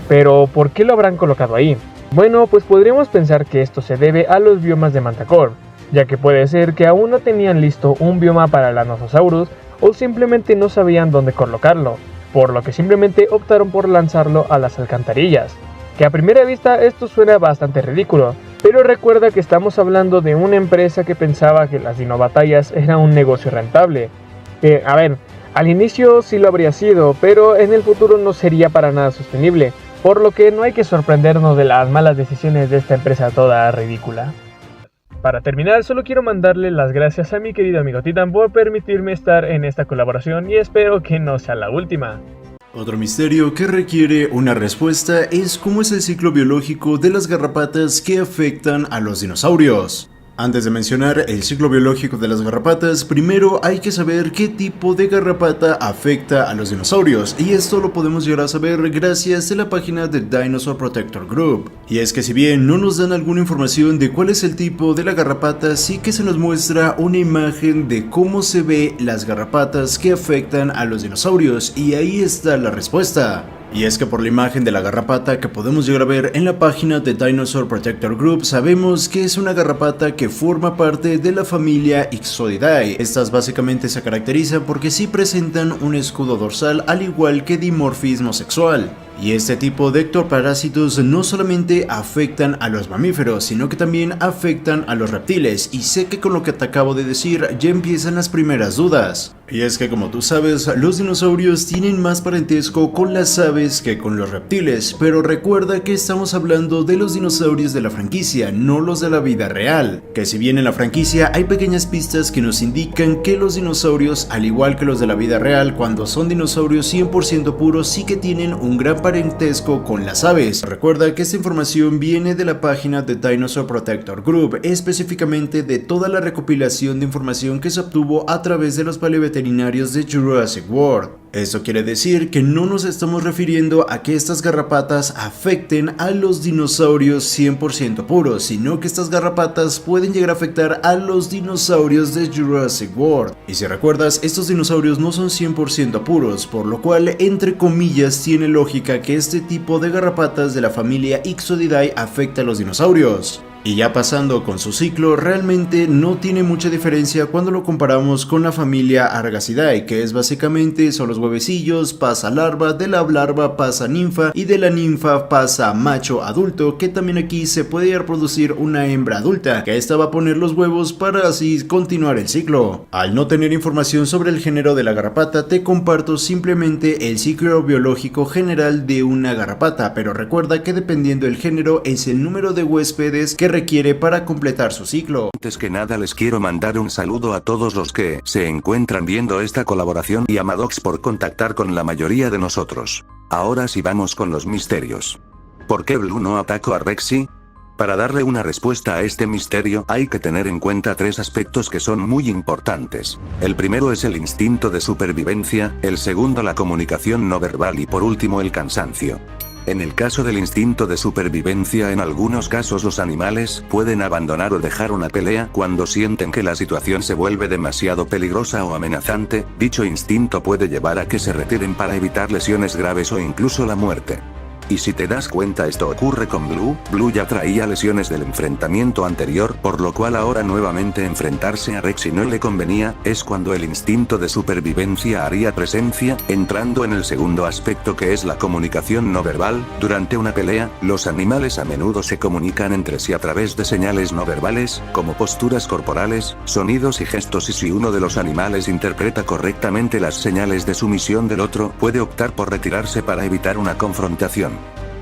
C: Pero ¿por qué lo habrán colocado ahí? Bueno, pues podríamos pensar que esto se debe a los biomas de Mantacore. ya que puede ser que aún no tenían listo un bioma para el Ankylosaurus o simplemente no sabían dónde colocarlo, por lo que simplemente optaron por lanzarlo a las alcantarillas. Que a primera vista esto suena bastante ridículo, pero recuerda que estamos hablando de una empresa que pensaba que las dinobatallas era un negocio rentable. Al inicio sí lo habría sido, pero en el futuro no sería para nada sostenible, por lo que no hay que sorprendernos de las malas decisiones de esta empresa toda ridícula. Para terminar, solo quiero mandarle las gracias a mi querido amigo Titan por permitirme estar en esta colaboración y espero que no sea la última.
A: Otro misterio que requiere una respuesta es cómo es el ciclo biológico de las garrapatas que afectan a los dinosaurios. Antes de mencionar el ciclo biológico de las garrapatas, primero hay que saber qué tipo de garrapata afecta a los dinosaurios, y esto lo podemos llegar a saber gracias a la página de Dinosaur Protector Group. Y es que si bien no nos dan alguna información de cuál es el tipo de la garrapata, sí que se nos muestra una imagen de cómo se ve las garrapatas que afectan a los dinosaurios, y ahí está la respuesta. Y es que por la imagen de la garrapata que podemos llegar a ver en la página de Dinosaur Protector Group, sabemos que es una garrapata que forma parte de la familia Ixodidae. Estas básicamente se caracterizan porque sí presentan un escudo dorsal al igual que dimorfismo sexual. Y este tipo de ectoparásitos no solamente afectan a los mamíferos, sino que también afectan a los reptiles, y sé que con lo que te acabo de decir ya empiezan las primeras dudas. Y es que como tú sabes, los dinosaurios tienen más parentesco con las aves que con los reptiles, pero recuerda que estamos hablando de los dinosaurios de la franquicia, no los de la vida real. Que si bien en la franquicia hay pequeñas pistas que nos indican que los dinosaurios, al igual que los de la vida real, cuando son dinosaurios 100% puros, sí que tienen un gran parentesco con las aves. Recuerda que esta información viene de la página de Dinosaur Protector Group, específicamente de toda la recopilación de información que se obtuvo a través de los paleoveterinarios de Jurassic World. Esto quiere decir que no nos estamos refiriendo a que estas garrapatas afecten a los dinosaurios 100% puros, sino que estas garrapatas pueden llegar a afectar a los dinosaurios de Jurassic World. Y si recuerdas, estos dinosaurios no son 100% puros, por lo cual, entre comillas, tiene lógica que este tipo de garrapatas de la familia Ixodidae afecta a los dinosaurios. Y ya pasando con su ciclo, realmente no tiene mucha diferencia cuando lo comparamos con la familia Argacidae, que es básicamente son los huevecillos, pasa larva, de la larva pasa ninfa y de la ninfa pasa macho adulto, que también aquí se puede reproducir una hembra adulta, que esta va a poner los huevos para así continuar el ciclo. Al no tener información sobre el género de la garrapata, te comparto simplemente el ciclo biológico general de una garrapata, pero recuerda que dependiendo del género es el número de huéspedes que requiere para completar su ciclo.
J: Antes que nada les quiero mandar un saludo a todos los que se encuentran viendo esta colaboración y a Maddox por contactar con la mayoría de nosotros. Ahora sí vamos con los misterios. ¿Por qué Blue no atacó a Rexy? Para darle una respuesta a este misterio hay que tener en cuenta tres aspectos que son muy importantes. El primero es el instinto de supervivencia, el segundo la comunicación no verbal y por último el cansancio. En el caso del instinto de supervivencia, en algunos casos los animales pueden abandonar o dejar una pelea cuando sienten que la situación se vuelve demasiado peligrosa o amenazante. Dicho instinto puede llevar a que se retiren para evitar lesiones graves o incluso la muerte. Y si te das cuenta, esto ocurre con Blue ya traía lesiones del enfrentamiento anterior, por lo cual ahora nuevamente enfrentarse a Rexy no le convenía. Es cuando el instinto de supervivencia haría presencia, entrando en el segundo aspecto, que es la comunicación no verbal. Durante una pelea, los animales a menudo se comunican entre sí a través de señales no verbales, como posturas corporales, sonidos y gestos, y si uno de los animales interpreta correctamente las señales de sumisión del otro, puede optar por retirarse para evitar una confrontación.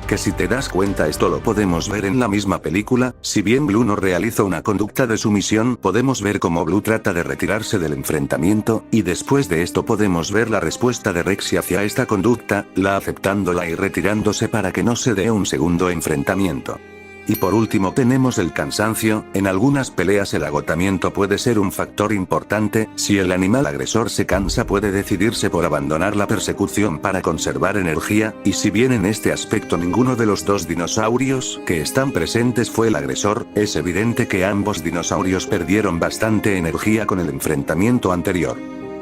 J: Que si te das cuenta, esto lo podemos ver en la misma película. Si bien Blue no realiza una conducta de sumisión, podemos ver cómo Blue trata de retirarse del enfrentamiento, y después de esto podemos ver la respuesta de Rexy hacia esta conducta, la aceptándola y retirándose para que no se dé un segundo enfrentamiento. Y por último tenemos el cansancio. En algunas peleas el agotamiento puede ser un factor importante. Si el animal agresor se cansa, puede decidirse por abandonar la persecución para conservar energía, y si bien en este aspecto ninguno de los dos dinosaurios que están presentes fue el agresor, es evidente que ambos dinosaurios perdieron bastante energía con el enfrentamiento anterior.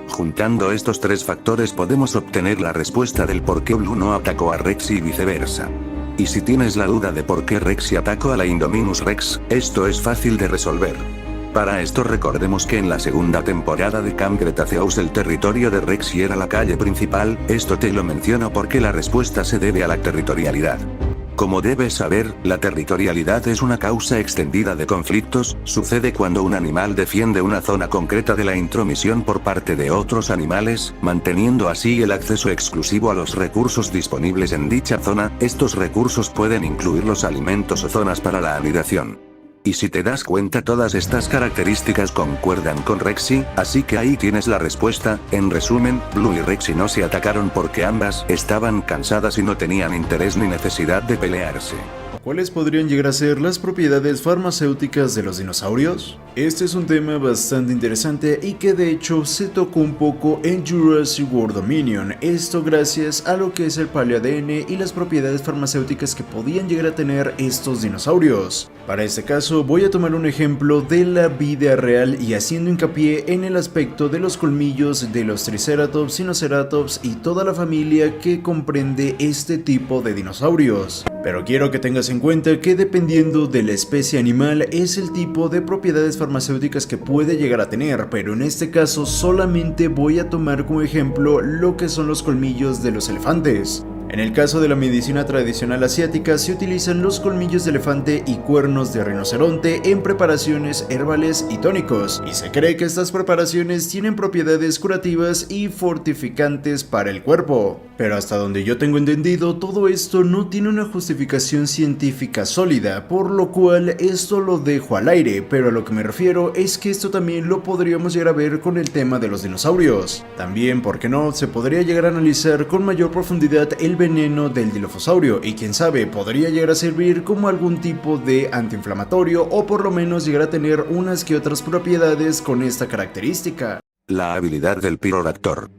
J: Juntando estos tres factores podemos obtener la respuesta del por qué Blue no atacó a Rexy y viceversa. Y si tienes la duda de por qué Rexy atacó a la Indominus Rex, esto es fácil de resolver. Para esto recordemos que en la segunda temporada de Camp Cretaceous el territorio de Rexy era la calle principal, esto te lo menciono porque la respuesta se debe a la territorialidad. Como debes saber, la territorialidad es una causa extendida de conflictos, sucede cuando un animal defiende una zona concreta de la intromisión por parte de otros animales, manteniendo así el acceso exclusivo a los recursos disponibles en dicha zona. Estos recursos pueden incluir los alimentos o zonas para la anidación. Y si te das cuenta, todas estas características concuerdan con Rexy, así que ahí tienes la respuesta. En resumen, Blue y Rexy no se atacaron porque ambas estaban cansadas y no tenían interés ni necesidad de pelearse.
A: ¿Cuáles podrían llegar a ser las propiedades farmacéuticas de los dinosaurios? Este es un tema bastante interesante y que de hecho se tocó un poco en Jurassic World Dominion, esto gracias a lo que es el paleo-ADN y las propiedades farmacéuticas que podían llegar a tener estos dinosaurios. Para este caso voy a tomar un ejemplo de la vida real y haciendo hincapié en el aspecto de los colmillos de los Triceratops, Sinoceratops y toda la familia que comprende este tipo de dinosaurios. Pero quiero que tengas en cuenta que dependiendo de la especie animal es el tipo de propiedades farmacéuticas que puede llegar a tener, pero en este caso solamente voy a tomar como ejemplo lo que son los colmillos de los elefantes. En el caso de la medicina tradicional asiática se utilizan los colmillos de elefante y cuernos de rinoceronte en preparaciones herbales y tónicos, y se cree que estas preparaciones tienen propiedades curativas y fortificantes para el cuerpo. Pero hasta donde yo tengo entendido, todo esto no tiene una justificación científica sólida, por lo cual esto lo dejo al aire, pero a lo que me refiero es que esto también lo podríamos llegar a ver con el tema de los dinosaurios. También, ¿por qué no?, se podría llegar a analizar con mayor profundidad el veneno del dilofosaurio y quién sabe, podría llegar a servir como algún tipo de antiinflamatorio o por lo menos llegar a tener unas que otras propiedades con esta característica.
J: La habilidad del Pyroraptor.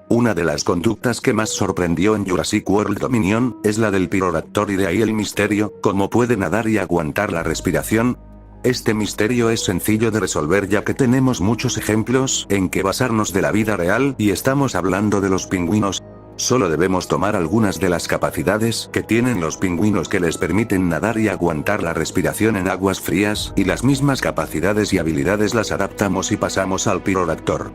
J: Una de las conductas que más sorprendió en Jurassic World Dominion es la del Pyroraptor y de ahí el misterio, cómo puede nadar y aguantar la respiración. Este misterio es sencillo de resolver ya que tenemos muchos ejemplos en que basarnos de la vida real y estamos hablando de los pingüinos. Solo debemos tomar algunas de las capacidades que tienen los pingüinos que les permiten nadar y aguantar la respiración en aguas frías, y las mismas capacidades y habilidades las adaptamos y pasamos al Pyroraptor.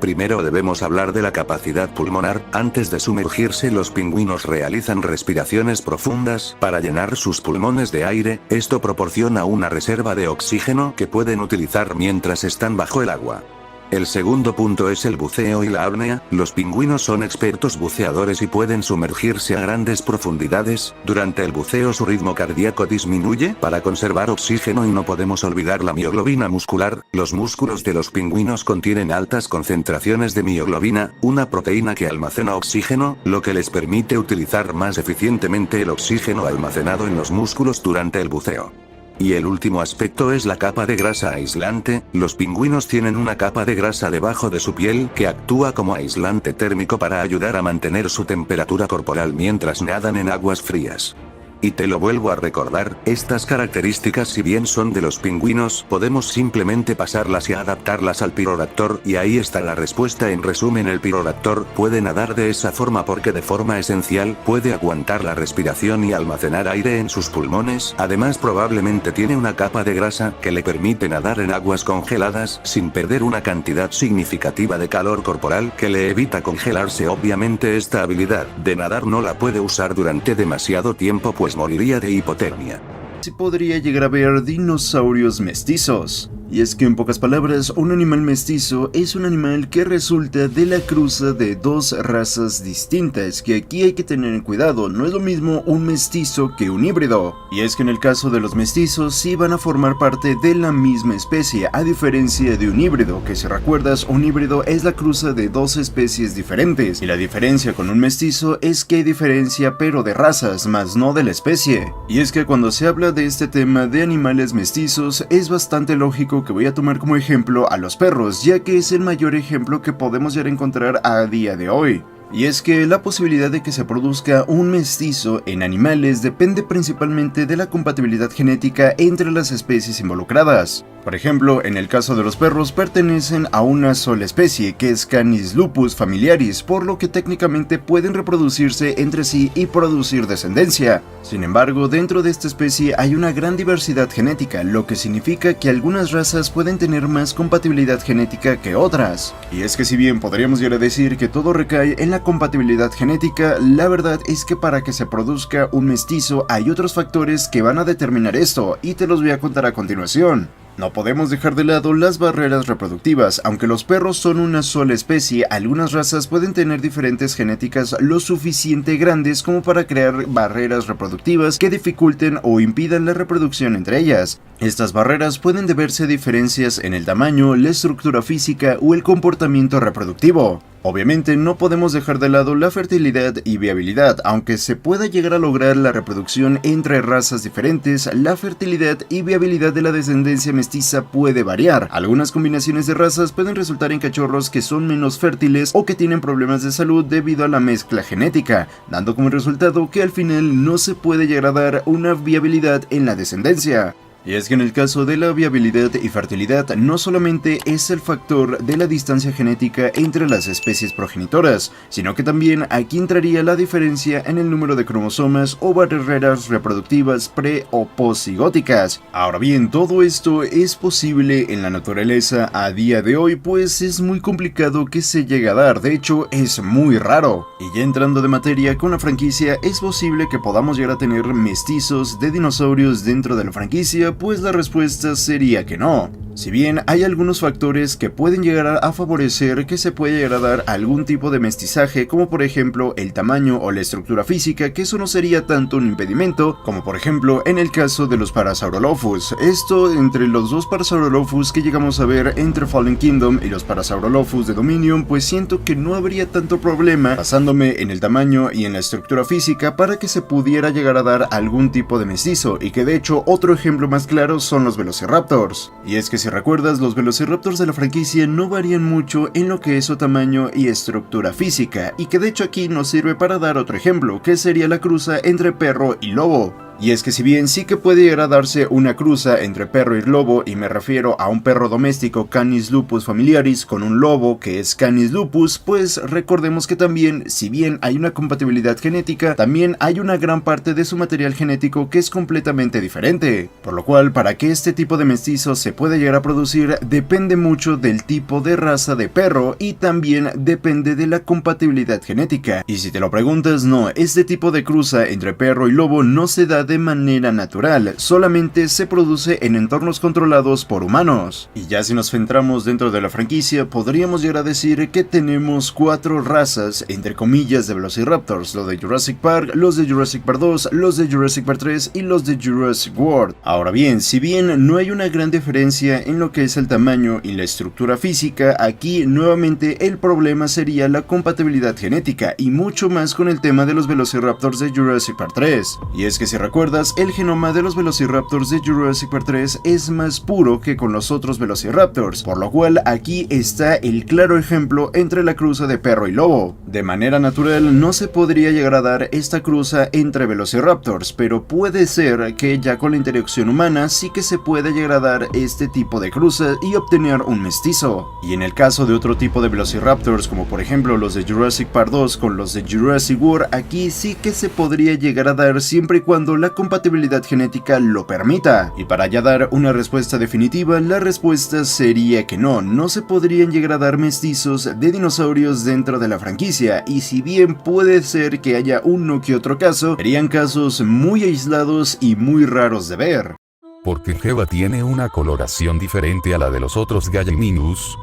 J: Primero debemos hablar de la capacidad pulmonar. Antes de sumergirse, los pingüinos realizan respiraciones profundas para llenar sus pulmones de aire. Esto proporciona una reserva de oxígeno que pueden utilizar mientras están bajo el agua. El segundo punto es el buceo y la apnea. Los pingüinos son expertos buceadores y pueden sumergirse a grandes profundidades. Durante el buceo su ritmo cardíaco disminuye para conservar oxígeno y no podemos olvidar la mioglobina muscular. Los músculos de los pingüinos contienen altas concentraciones de mioglobina, una proteína que almacena oxígeno, lo que les permite utilizar más eficientemente el oxígeno almacenado en los músculos durante el buceo. Y el último aspecto es la capa de grasa aislante. Los pingüinos tienen una capa de grasa debajo de su piel que actúa como aislante térmico para ayudar a mantener su temperatura corporal mientras nadan en aguas frías. Y te lo vuelvo a recordar, estas características, si bien son de los pingüinos, podemos simplemente pasarlas y adaptarlas al Pyroraptor, y ahí está la respuesta. En resumen, el Pyroraptor puede nadar de esa forma porque de forma esencial puede aguantar la respiración y almacenar aire en sus pulmones. Además, probablemente tiene una capa de grasa que le permite nadar en aguas congeladas sin perder una cantidad significativa de calor corporal que le evita congelarse. Obviamente esta habilidad de nadar no la puede usar durante demasiado tiempo, pues moriría de hipotermia.
A: Se podría llegar a ver dinosaurios mestizos. Y es que en pocas palabras, un animal mestizo es un animal que resulta de la cruza de dos razas distintas, que aquí hay que tener en cuidado, no es lo mismo un mestizo que un híbrido. Y es que en el caso de los mestizos sí van a formar parte de la misma especie, a diferencia de un híbrido, que si recuerdas, un híbrido es la cruza de dos especies diferentes, y la diferencia con un mestizo es que hay diferencia pero de razas, más no de la especie. Y es que cuando se habla de este tema de animales mestizos, es bastante lógico que voy a tomar como ejemplo a los perros, ya que es el mayor ejemplo que podemos llegar a encontrar a día de hoy. Y es que la posibilidad de que se produzca un mestizo en animales depende principalmente de la compatibilidad genética entre las especies involucradas. Por ejemplo, en el caso de los perros pertenecen a una sola especie, que es Canis lupus familiaris, por lo que técnicamente pueden reproducirse entre sí y producir descendencia. Sin embargo, dentro de esta especie hay una gran diversidad genética, lo que significa que algunas razas pueden tener más compatibilidad genética que otras. Y es que si bien podríamos llegar a decir que todo recae en la compatibilidad genética, la verdad es que para que se produzca un mestizo hay otros factores que van a determinar esto, y te los voy a contar a continuación. No podemos dejar de lado las barreras reproductivas. Aunque los perros son una sola especie, algunas razas pueden tener diferentes genéticas lo suficiente grandes como para crear barreras reproductivas que dificulten o impidan la reproducción entre ellas. Estas barreras pueden deberse a diferencias en el tamaño, la estructura física o el comportamiento reproductivo. Obviamente no podemos dejar de lado la fertilidad y viabilidad. Aunque se pueda llegar a lograr la reproducción entre razas diferentes, la fertilidad y viabilidad de la descendencia mestiza puede variar. Algunas combinaciones de razas pueden resultar en cachorros que son menos fértiles o que tienen problemas de salud debido a la mezcla genética, dando como resultado que al final no se puede llegar a dar una viabilidad en la descendencia. Y es que en el caso de la viabilidad y fertilidad no solamente es el factor de la distancia genética entre las especies progenitoras, sino que también aquí entraría la diferencia en el número de cromosomas o barreras reproductivas pre o post-cigóticas. Ahora bien, todo esto es posible en la naturaleza a día de hoy, pues es muy complicado que se llegue a dar, de hecho es muy raro. Y ya entrando de materia con la franquicia, es posible que podamos llegar a tener mestizos de dinosaurios dentro de la franquicia, pues la respuesta sería que no. Si bien hay algunos factores que pueden llegar a favorecer que se pueda llegar a dar algún tipo de mestizaje, como por ejemplo el tamaño o la estructura física, que eso no sería tanto un impedimento, como por ejemplo en el caso de los Parasaurolophus. Esto entre los dos Parasaurolophus que llegamos a ver entre Fallen Kingdom y los Parasaurolophus de Dominion, pues siento que no habría tanto problema basándome en el tamaño y en la estructura física para que se pudiera llegar a dar algún tipo de mestizo, y que de hecho otro ejemplo más claro son los Velociraptors. Y es que si recuerdas, los Velociraptors de la franquicia no varían mucho en lo que es su tamaño y estructura física, y que de hecho aquí nos sirve para dar otro ejemplo, que sería la cruza entre perro y lobo. Y es que si bien sí que puede llegar a darse una cruza entre perro y lobo, y me refiero a un perro doméstico Canis lupus familiaris con un lobo que es Canis lupus, pues recordemos que también, si bien hay una compatibilidad genética, también hay una gran parte de su material genético que es completamente diferente. Por lo cual, para que este tipo de mestizo se pueda llegar a producir, depende mucho del tipo de raza de perro y también depende de la compatibilidad genética. Y si te lo preguntas, no, este tipo de cruza entre perro y lobo no se da de manera natural, solamente se produce en entornos controlados por humanos. Y ya si nos centramos dentro de la franquicia, podríamos llegar a decir que tenemos 4 razas, entre comillas, de Velociraptors: los de Jurassic Park, los de Jurassic Park 2, los de Jurassic Park 3 y los de Jurassic World. Ahora bien, si bien no hay una gran diferencia en lo que es el tamaño y la estructura física, aquí nuevamente el problema sería la compatibilidad genética, y mucho más con el tema de los Velociraptors de Jurassic Park 3. Y es que si recuerdas, el genoma de los Velociraptors de Jurassic Park 3 es más puro que con los otros Velociraptors, por lo cual aquí está el claro ejemplo entre la cruza de perro y lobo. De manera natural no se podría llegar a dar esta cruza entre Velociraptors, pero puede ser que ya con la interacción humana sí que se puede llegar a dar este tipo de cruza y obtener un mestizo. Y en el caso de otro tipo de Velociraptors, como por ejemplo los de Jurassic Park 2 con los de Jurassic World, aquí sí que se podría llegar a dar siempre y cuando la compatibilidad genética lo permita. Y para ya dar una respuesta definitiva, la respuesta sería que no se podrían llegar a dar mestizos de dinosaurios dentro de la franquicia, y si bien puede ser que haya uno que otro caso, serían casos muy aislados y muy raros de ver.
K: Porque Jeva tiene una coloración diferente a la de los otros Galliminus.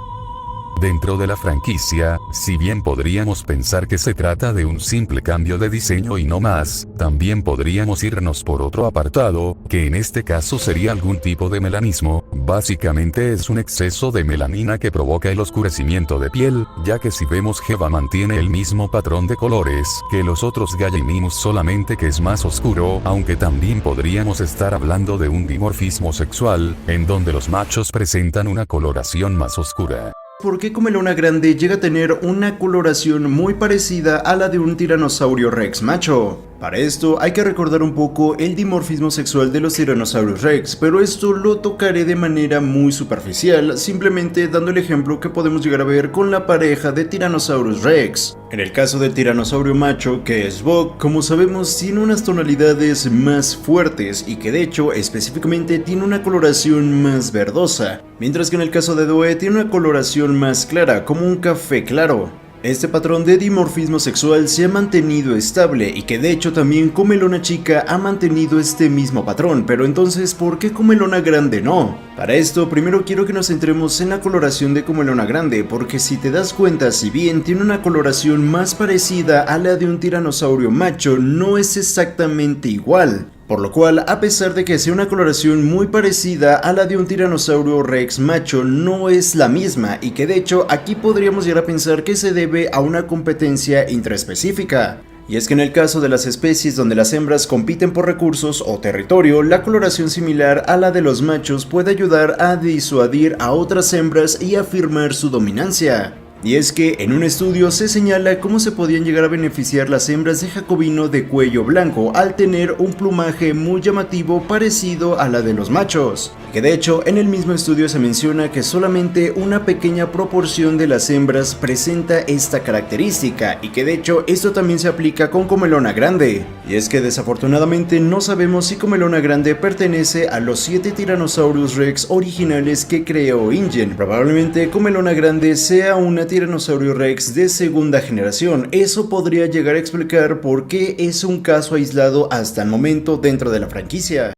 K: Dentro de la franquicia, si bien podríamos pensar que se trata de un simple cambio de diseño y no más, también podríamos irnos por otro apartado, que en este caso sería algún tipo de melanismo. Básicamente es un exceso de melanina que provoca el oscurecimiento de piel, ya que si vemos Jeva mantiene el mismo patrón de colores que los otros Galliminus, solamente que es más oscuro, aunque también podríamos estar hablando de un dimorfismo sexual, en donde los machos presentan una coloración más oscura.
A: ¿Por qué Comelona grande llega a tener una coloración muy parecida a la de un tiranosaurio rex macho? Para esto hay que recordar un poco el dimorfismo sexual de los tiranosaurios rex, pero esto lo tocaré de manera muy superficial, simplemente dando el ejemplo que podemos llegar a ver con la pareja de tiranosaurios rex. En el caso del tiranosaurio macho, que es Bok, como sabemos tiene unas tonalidades más fuertes y que de hecho específicamente tiene una coloración más verdosa, mientras que en el caso de Doe tiene una coloración más clara, como un café claro. Este patrón de dimorfismo sexual se ha mantenido estable y que de hecho también Comelona chica ha mantenido este mismo patrón, pero entonces ¿por qué Comelona grande no? Para esto primero quiero que nos centremos en la coloración de Comelona grande, porque si te das cuenta, si bien tiene una coloración más parecida a la de un tiranosaurio macho, no es exactamente igual. Por lo cual, a pesar de que sea una coloración muy parecida a la de un tiranosaurio rex macho, no es la misma y que de hecho aquí podríamos llegar a pensar que se debe a una competencia intraespecífica. Y es que en el caso de las especies donde las hembras compiten por recursos o territorio, la coloración similar a la de los machos puede ayudar a disuadir a otras hembras y afirmar su dominancia. Y es que en un estudio se señala cómo se podían llegar a beneficiar las hembras de jacobino de cuello blanco al tener un plumaje muy llamativo parecido a la de los machos. Que de hecho en el mismo estudio se menciona que solamente una pequeña proporción de las hembras presenta esta característica y que de hecho esto también se aplica con Comelona grande. Y es que desafortunadamente no sabemos si Comelona grande pertenece a los 7 tiranosaurios rex originales que creó InGen. Probablemente Comelona grande sea una tiranosaurio rex de segunda generación. Eso podría llegar a explicar por qué es un caso aislado hasta el momento dentro de la franquicia.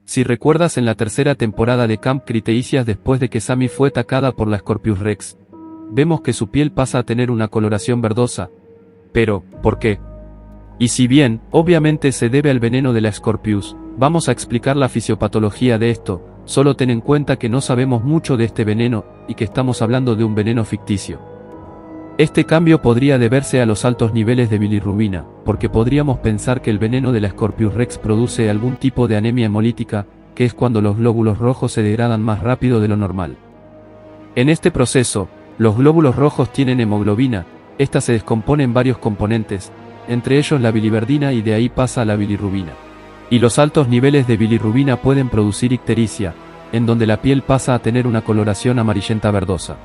L: Si recuerdas en la tercera temporada de Camp Cretaceous, después de que Sammy fue atacada por la Scorpius Rex, vemos que su piel pasa a tener una coloración verdosa. Pero, ¿por qué? Y si bien, obviamente se debe al veneno de la Scorpius, vamos a explicar la fisiopatología de esto. Solo ten en cuenta que no sabemos mucho de este veneno, y que estamos hablando de un veneno ficticio. Este cambio podría deberse a los altos niveles de bilirrubina, porque podríamos pensar que el veneno de la Scorpius Rex produce algún tipo de anemia hemolítica, que es cuando los glóbulos rojos se degradan más rápido de lo normal. En este proceso, los glóbulos rojos tienen hemoglobina, esta se descompone en varios componentes, entre ellos la biliverdina, y de ahí pasa a la bilirrubina. Y los altos niveles de bilirrubina pueden producir ictericia, en donde la piel pasa a tener una coloración amarillenta verdosa.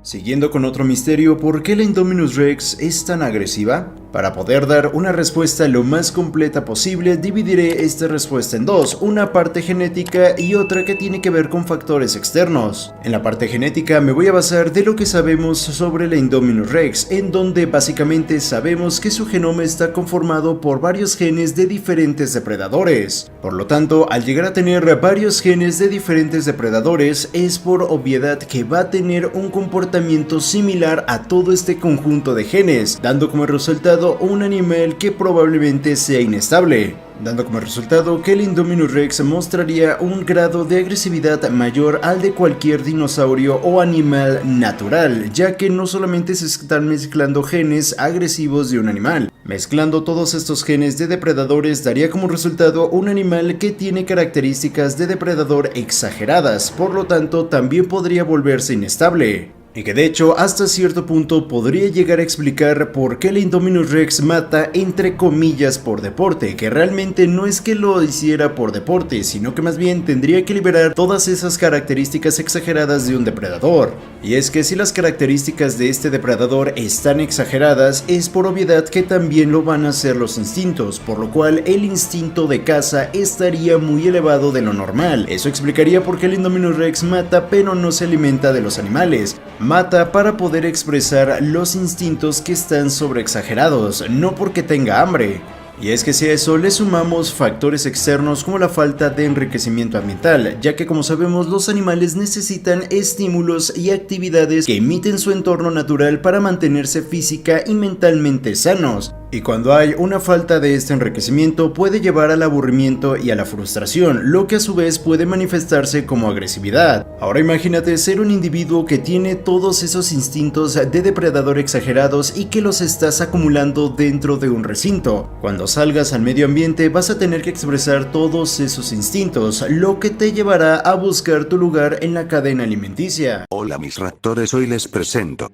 A: Siguiendo con otro misterio, ¿por qué la Indominus Rex es tan agresiva? Para poder dar una respuesta lo más completa posible, dividiré esta respuesta en dos, una parte genética y otra que tiene que ver con factores externos. En la parte genética me voy a basar de lo que sabemos sobre la Indominus Rex, en donde básicamente sabemos que su genoma está conformado por varios genes de diferentes depredadores. Por lo tanto, al llegar a tener varios genes de diferentes depredadores, es por obviedad que va a tener un comportamiento similar a todo este conjunto de genes, dando como resultado un animal que probablemente sea inestable, dando como resultado que el Indominus Rex mostraría un grado de agresividad mayor al de cualquier dinosaurio o animal natural, ya que no solamente se están mezclando genes agresivos de un animal. Mezclando todos estos genes de depredadores daría como resultado un animal que tiene características de depredador exageradas, por lo tanto también podría volverse inestable. Y que de hecho hasta cierto punto podría llegar a explicar por qué el Indominus Rex mata entre comillas por deporte, que realmente no es que lo hiciera por deporte, sino que más bien tendría que liberar todas esas características exageradas de un depredador. Y es que si las características de este depredador están exageradas, es por obviedad que también lo van a hacer los instintos, por lo cual el instinto de caza estaría muy elevado de lo normal. Eso explicaría por qué el Indominus Rex mata pero no se alimenta de los animales. Mata para poder expresar los instintos que están sobreexagerados, no porque tenga hambre. Y es que si a eso le sumamos factores externos como la falta de enriquecimiento ambiental, ya que como sabemos los animales necesitan estímulos y actividades que imiten su entorno natural para mantenerse física y mentalmente sanos. Y cuando hay una falta de este enriquecimiento puede llevar al aburrimiento y a la frustración, lo que a su vez puede manifestarse como agresividad. Ahora imagínate ser un individuo que tiene todos esos instintos de depredador exagerados y que los estás acumulando dentro de un recinto. Cuando salgas al medio ambiente vas a tener que expresar todos esos instintos, lo que te llevará a buscar tu lugar en la cadena alimenticia.
J: Hola mis raptores, hoy les presento.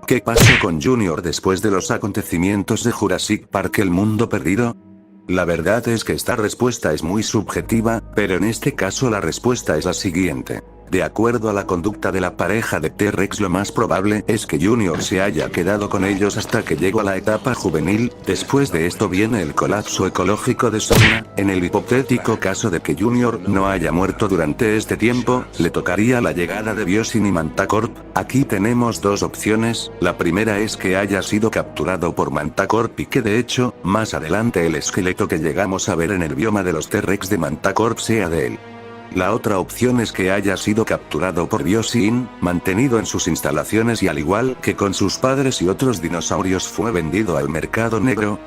J: ¿Qué pasó con Junior después de los acontecimientos de Jurassic Park: El mundo perdido? La verdad es que esta respuesta es muy subjetiva, pero en este caso la respuesta es la siguiente. De acuerdo a la conducta de la pareja de T-Rex, lo más probable es que Junior se haya quedado con ellos hasta que llegó a la etapa juvenil. Después de esto viene el colapso ecológico de zona. En el hipotético caso de que Junior no haya muerto durante este tiempo, le tocaría la llegada de Biosyn y Mantacorp. Aquí tenemos dos opciones. La primera es que haya sido capturado por Mantacorp y que de hecho, más adelante el esqueleto que llegamos a ver en el bioma de los T-Rex de Mantacorp sea de él. La otra opción es que haya sido capturado por Biosyn, mantenido en sus instalaciones y al igual que con sus padres y otros dinosaurios fue vendido al mercado negro.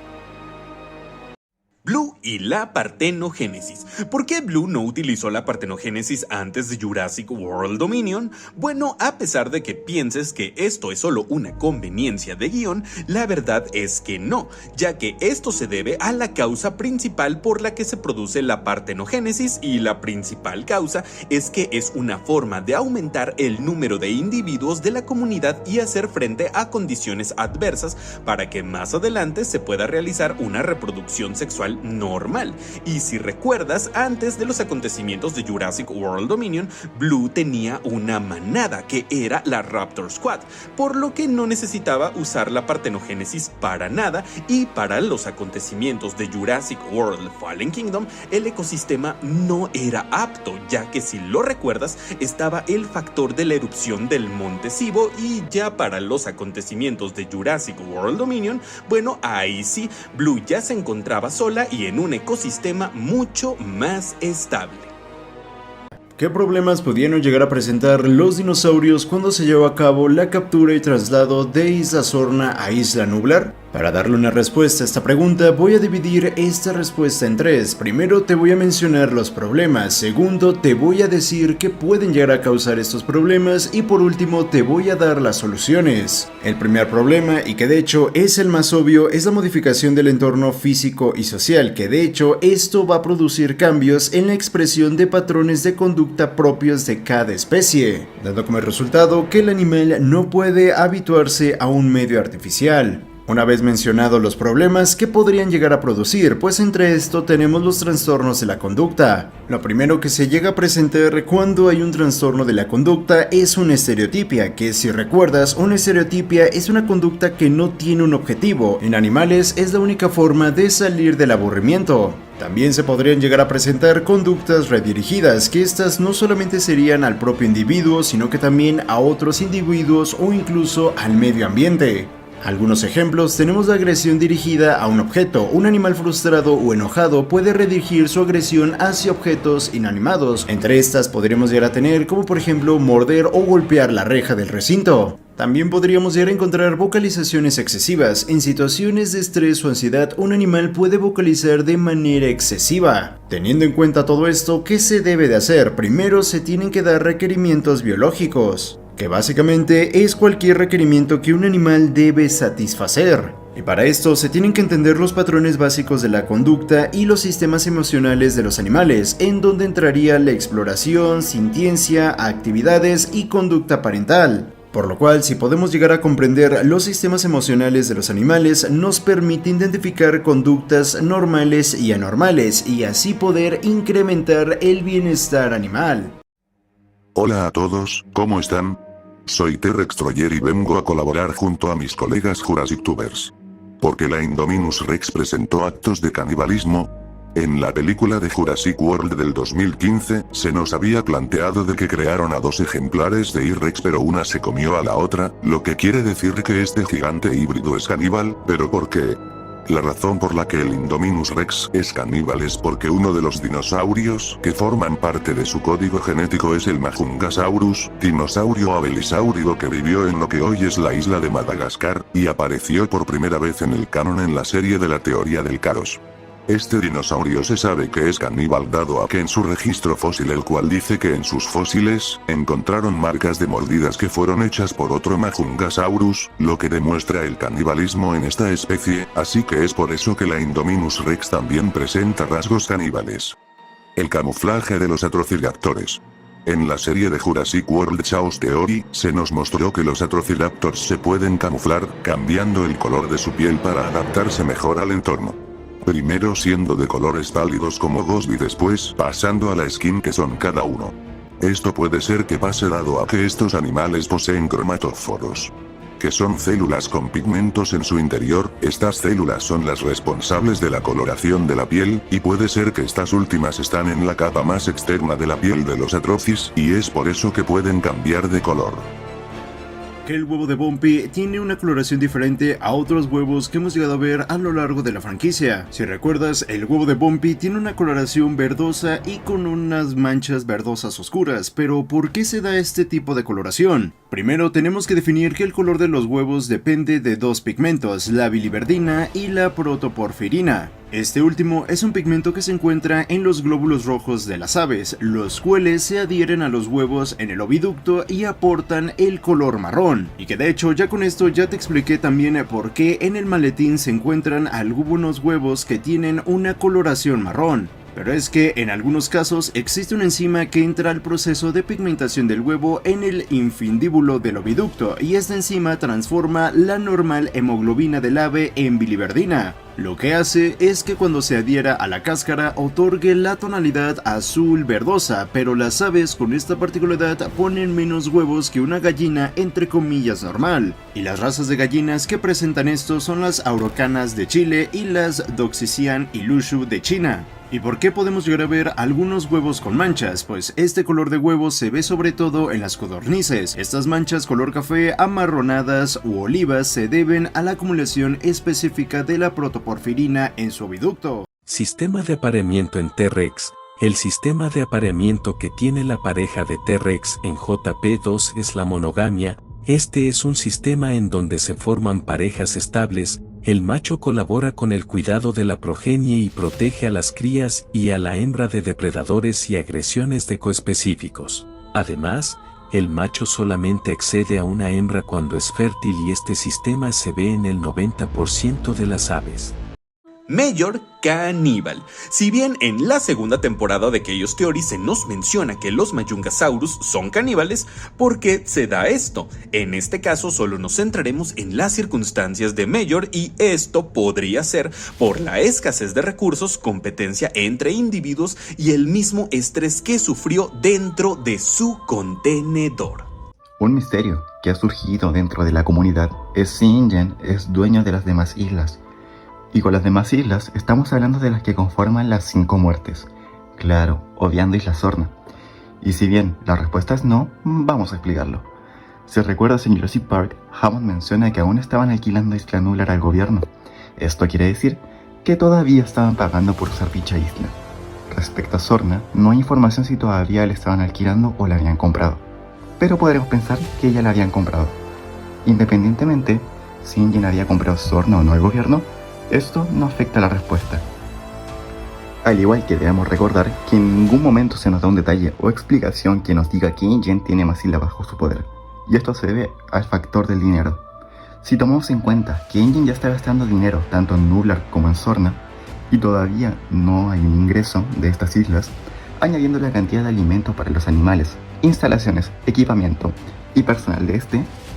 M: Blue y la partenogénesis. ¿Por qué Blue no utilizó la partenogénesis antes de Jurassic World Dominion? Bueno, a pesar de que pienses que esto es solo una conveniencia de guión, la verdad es que no, ya que esto se debe a la causa principal por la que se produce la partenogénesis, y la principal causa es que es una forma de aumentar el número de individuos de la comunidad y hacer frente a condiciones adversas para que más adelante se pueda realizar una reproducción sexual normal. Y si recuerdas, antes de los acontecimientos de Jurassic World Dominion, Blue tenía una manada que era la Raptor Squad, por lo que no necesitaba usar la partenogénesis para nada, y para los acontecimientos de Jurassic World Fallen Kingdom, el ecosistema no era apto, ya que si lo recuerdas, estaba el factor de la erupción del Monte Sibo, y ya para los acontecimientos de Jurassic World Dominion, bueno, ahí sí, Blue ya se encontraba sola y en un ecosistema mucho más estable.
A: ¿Qué problemas pudieron llegar a presentar los dinosaurios cuando se llevó a cabo la captura y traslado de Isla Sorna a Isla Nublar? Para darle una respuesta a esta pregunta voy a dividir esta respuesta en tres. Primero te voy a mencionar los problemas, segundo te voy a decir qué pueden llegar a causar estos problemas y por último te voy a dar las soluciones. El primer problema, y que de hecho es el más obvio, es la modificación del entorno físico y social, que de hecho esto va a producir cambios en la expresión de patrones de conducta propios de cada especie, dando como resultado que el animal no puede habituarse a un medio artificial. Una vez mencionados los problemas que podrían llegar a producir, pues entre esto tenemos los trastornos de la conducta. Lo primero que se llega a presentar cuando hay un trastorno de la conducta es una estereotipia, que si recuerdas, una estereotipia es una conducta que no tiene un objetivo. En animales es la única forma de salir del aburrimiento. También se podrían llegar a presentar conductas redirigidas, que estas no solamente serían al propio individuo, sino que también a otros individuos o incluso al medio ambiente. Algunos ejemplos tenemos la agresión dirigida a un objeto. Un animal frustrado o enojado puede redirigir su agresión hacia objetos inanimados. Entre estas podríamos llegar a tener como por ejemplo morder o golpear la reja del recinto. También podríamos llegar a encontrar vocalizaciones excesivas. En situaciones de estrés o ansiedad, un animal puede vocalizar de manera excesiva. Teniendo en cuenta todo esto, ¿qué se debe de hacer? Primero se tienen que dar requerimientos biológicos, que básicamente es cualquier requerimiento que un animal debe satisfacer. Y para esto se tienen que entender los patrones básicos de la conducta y los sistemas emocionales de los animales, en donde entraría la exploración, sintiencia, actividades y conducta parental. Por lo cual, si podemos llegar a comprender los sistemas emocionales de los animales, nos permite identificar conductas normales y anormales, y así poder incrementar el bienestar animal.
J: Hola a todos, ¿cómo están? Soy T-Rex Troyer y vengo a colaborar junto a mis colegas Jurassic Tubers. Porque la Indominus Rex presentó actos de canibalismo. En la película de Jurassic World del 2015, se nos había planteado de que crearon a dos ejemplares de T-Rex pero una se comió a la otra, lo que quiere decir que este gigante híbrido es caníbal, pero ¿por qué?
N: La razón por la que el Indominus Rex es caníbal es porque uno de los dinosaurios que forman parte de su código genético es el Majungasaurus, dinosaurio abelisáurido que vivió en lo que hoy es la isla de Madagascar, y apareció por primera vez en el canon en la serie de la teoría del caos. Este dinosaurio se sabe que es caníbal dado a que en su registro fósil, el cual dice que en sus fósiles encontraron marcas de mordidas que fueron hechas por otro Majungasaurus, lo que demuestra el canibalismo en esta especie, así que es por eso que la Indominus Rex también presenta rasgos caníbales. El camuflaje de los atrociraptores. En la serie de Jurassic World Chaos Theory, se nos mostró que los atrociraptors se pueden camuflar, cambiando el color de su piel para adaptarse mejor al entorno. Primero siendo de colores pálidos como Ghost y después pasando a la skin que son cada uno. Esto puede ser que pase dado a que estos animales poseen cromatóforos, que son células con pigmentos en su interior. Estas células son las responsables de la coloración de la piel, y puede ser que estas últimas están en la capa más externa de la piel de los atrocis, y es por eso que pueden cambiar de color.
A: Que el huevo de Bumpy tiene una coloración diferente a otros huevos que hemos llegado a ver a lo largo de la franquicia. Si recuerdas, el huevo de Bumpy tiene una coloración verdosa y con unas manchas verdosas oscuras, pero ¿por qué se da este tipo de coloración? Primero tenemos que definir que el color de los huevos depende de dos pigmentos, la biliverdina y la protoporfirina. Este último es un pigmento que se encuentra en los glóbulos rojos de las aves, los cuales se adhieren a los huevos en el oviducto y aportan el color marrón. Y que de hecho ya con esto ya te expliqué también por qué en el maletín se encuentran algunos huevos que tienen una coloración marrón. Pero es que en algunos casos existe una enzima que entra al proceso de pigmentación del huevo en el infundíbulo del oviducto, y esta enzima transforma la normal hemoglobina del ave en biliverdina. Lo que hace es que cuando se adhiera a la cáscara otorgue la tonalidad azul verdosa, pero las aves con esta particularidad ponen menos huevos que una gallina entre comillas normal. Y las razas de gallinas que presentan esto son las Araucanas de Chile y las Doxycian y Lushu de China. ¿Y por qué podemos llegar a ver algunos huevos con manchas? Pues este color de huevo se ve sobre todo en las codornices. Estas manchas color café, amarronadas u olivas se deben a la acumulación específica de la protoporfirina en su oviducto.
F: Sistema de apareamiento en T-Rex. El sistema de apareamiento que tiene la pareja de T-Rex en JP2 es la monogamia. Este es un sistema en donde se forman parejas estables. El macho colabora con el cuidado de la progenie y protege a las crías y a la hembra de depredadores y agresiones de coespecíficos. Además, el macho solamente accede a una hembra cuando es fértil, y este sistema se ve en el 90% de las aves.
M: Major Caníbal. Si bien en la segunda temporada de Chaos Theory se nos menciona que los Majungasaurus son caníbales, ¿por qué se da esto? En este caso solo nos centraremos en las circunstancias de Major, y esto podría ser por la escasez de recursos, competencia entre individuos y el mismo estrés que sufrió dentro de su contenedor.
O: Un misterio que ha surgido dentro de la comunidad es si InGen es dueño de las demás islas. Y con las demás islas estamos hablando de las que conforman las 5 muertes. Claro, obviando Isla Sorna. Y si bien la respuesta es no, vamos a explicarlo. Si recuerdas, en Jurassic Park, Hammond menciona que aún estaban alquilando Isla Nublar al gobierno. Esto quiere decir que todavía estaban pagando por usar dicha isla. Respecto a Sorna, no hay información si todavía la estaban alquilando o la habían comprado, pero podremos pensar que ya la habían comprado. Independientemente si InGen había comprado Sorna o no al gobierno, esto no afecta la respuesta. Al igual que debemos recordar que en ningún momento se nos da un detalle o explicación que nos diga que InGen tiene más islas bajo su poder, y esto se debe al factor del dinero. Si tomamos en cuenta que InGen ya está gastando dinero tanto en Nublar como en Sorna, y todavía no hay un ingreso de estas islas, añadiendo la cantidad de alimentos para los animales, instalaciones, equipamiento y personal de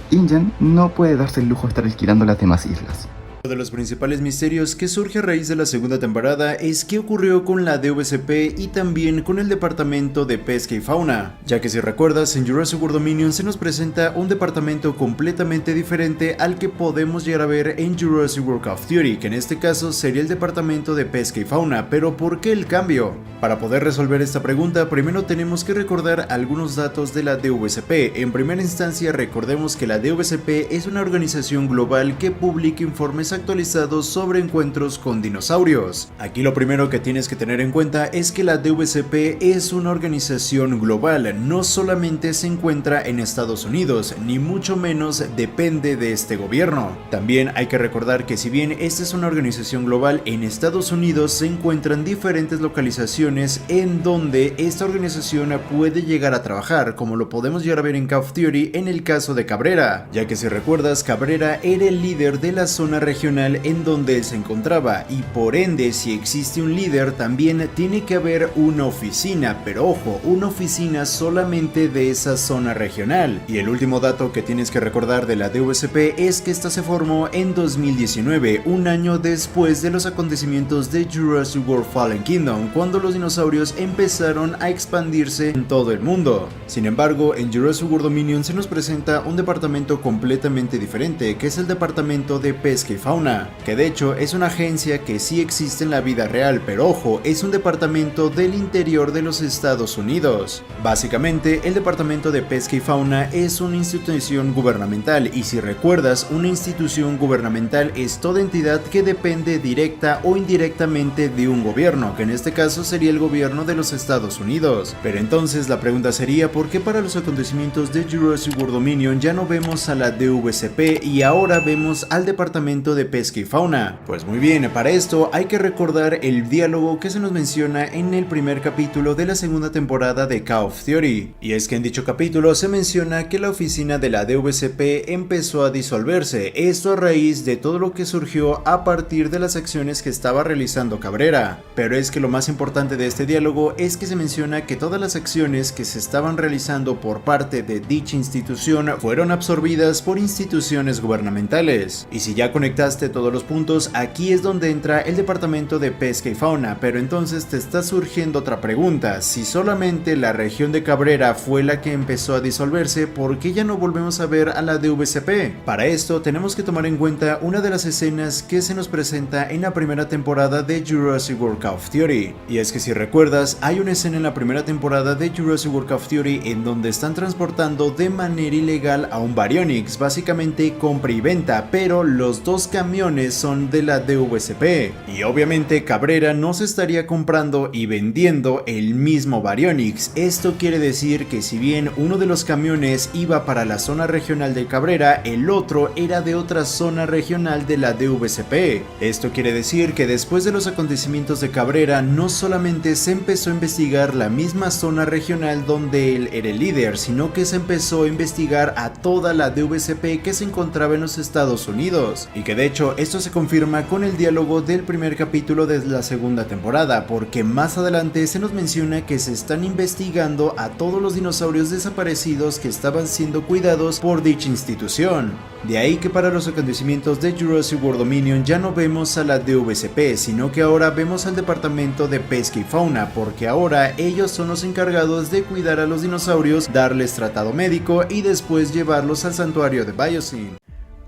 O: InGen no puede darse el lujo de estar alquilando las demás islas.
A: Uno de los principales misterios que surge a raíz de la segunda temporada es qué ocurrió con la DVCP y también con el departamento de pesca y fauna, ya que si recuerdas, en Jurassic World Dominion se nos presenta un departamento completamente diferente al que podemos llegar a ver en Jurassic World Call of Duty, que en este caso sería el departamento de pesca y fauna. Pero ¿por qué el cambio? Para poder resolver esta pregunta, primero tenemos que recordar algunos datos de la DVCP. En primera instancia, recordemos que la DVCP es una organización global que publica informes informes actualizados sobre encuentros con dinosaurios. Aquí lo primero que tienes que tener en cuenta es que la DVCP es una organización global, no solamente se encuentra en Estados Unidos, ni mucho menos depende de este gobierno. También hay que recordar que si bien esta es una organización global, en Estados Unidos se encuentran diferentes localizaciones en donde esta organización puede llegar a trabajar, como lo podemos llegar a ver en Call of Duty en el caso de Cabrera, ya que si recuerdas, Cabrera era el líder de la zona regional en donde él se encontraba, y por ende si existe un líder también tiene que haber una oficina, pero ojo, una oficina solamente de esa zona regional. Y el último dato que tienes que recordar de la DVCP es que esta se formó en 2019, un año después de los acontecimientos de Jurassic World Fallen Kingdom, cuando los dinosaurios empezaron a expandirse en todo el mundo. Sin embargo, en Jurassic World Dominion se nos presenta un departamento completamente diferente, que es el departamento de pesca y fauna, que de hecho es una agencia que sí existe en la vida real, pero ojo, es un departamento del interior de los Estados Unidos. Básicamente, el departamento de pesca y fauna es una institución gubernamental, y si recuerdas, una institución gubernamental es toda entidad que depende directa o indirectamente de un gobierno, que en este caso sería el gobierno de los Estados Unidos. Pero entonces la pregunta sería, ¿por qué para los acontecimientos de Jurassic World Dominion ya no vemos a la DVCP y ahora vemos al departamento de pesca y fauna? Pues muy bien, para esto hay que recordar el diálogo que se nos menciona en el primer capítulo de la segunda temporada de Call of Duty, y es que en dicho capítulo se menciona que la oficina de la DVCP empezó a disolverse, esto a raíz de todo lo que surgió a partir de las acciones que estaba realizando Cabrera. Pero es que lo más importante de este diálogo es que se menciona que todas las acciones que se estaban realizando por parte de dicha institución fueron absorbidas por instituciones gubernamentales. Y si ya conectaste todos los puntos, aquí es donde entra el departamento de pesca y fauna, pero entonces te está surgiendo otra pregunta: si solamente la región de Cabrera fue la que empezó a disolverse, ¿por qué ya no volvemos a ver a la DVCP? Para esto tenemos que tomar en cuenta una de las escenas que se nos presenta en la primera temporada de Jurassic World Call of Duty, y es que si recuerdas, hay una escena en la primera temporada de Jurassic World Call of Duty en donde están transportando de manera ilegal a un Baryonyx, básicamente compra y venta, pero los dos camiones son de la DVCP, y obviamente Cabrera no se estaría comprando y vendiendo el mismo Baryonyx. Esto quiere decir que si bien uno de los camiones iba para la zona regional de Cabrera, el otro era de otra zona regional de la DVCP. Esto quiere decir que después de los acontecimientos de Cabrera, no solamente se empezó a investigar la misma zona regional donde él era el líder, sino que se empezó a investigar a toda la DVCP que se encontraba en los Estados Unidos, y que de hecho esto se confirma con el diálogo del primer capítulo de la segunda temporada, porque más adelante se nos menciona que se están investigando a todos los dinosaurios desaparecidos que estaban siendo cuidados por dicha institución. De ahí que para los acontecimientos de Jurassic World Dominion ya no vemos a la DVCP, sino que ahora vemos al departamento de pesca y fauna, porque ahora ellos son los encargados de cuidar a los dinosaurios, darles tratado médico y después llevarlos al santuario de Biosyn.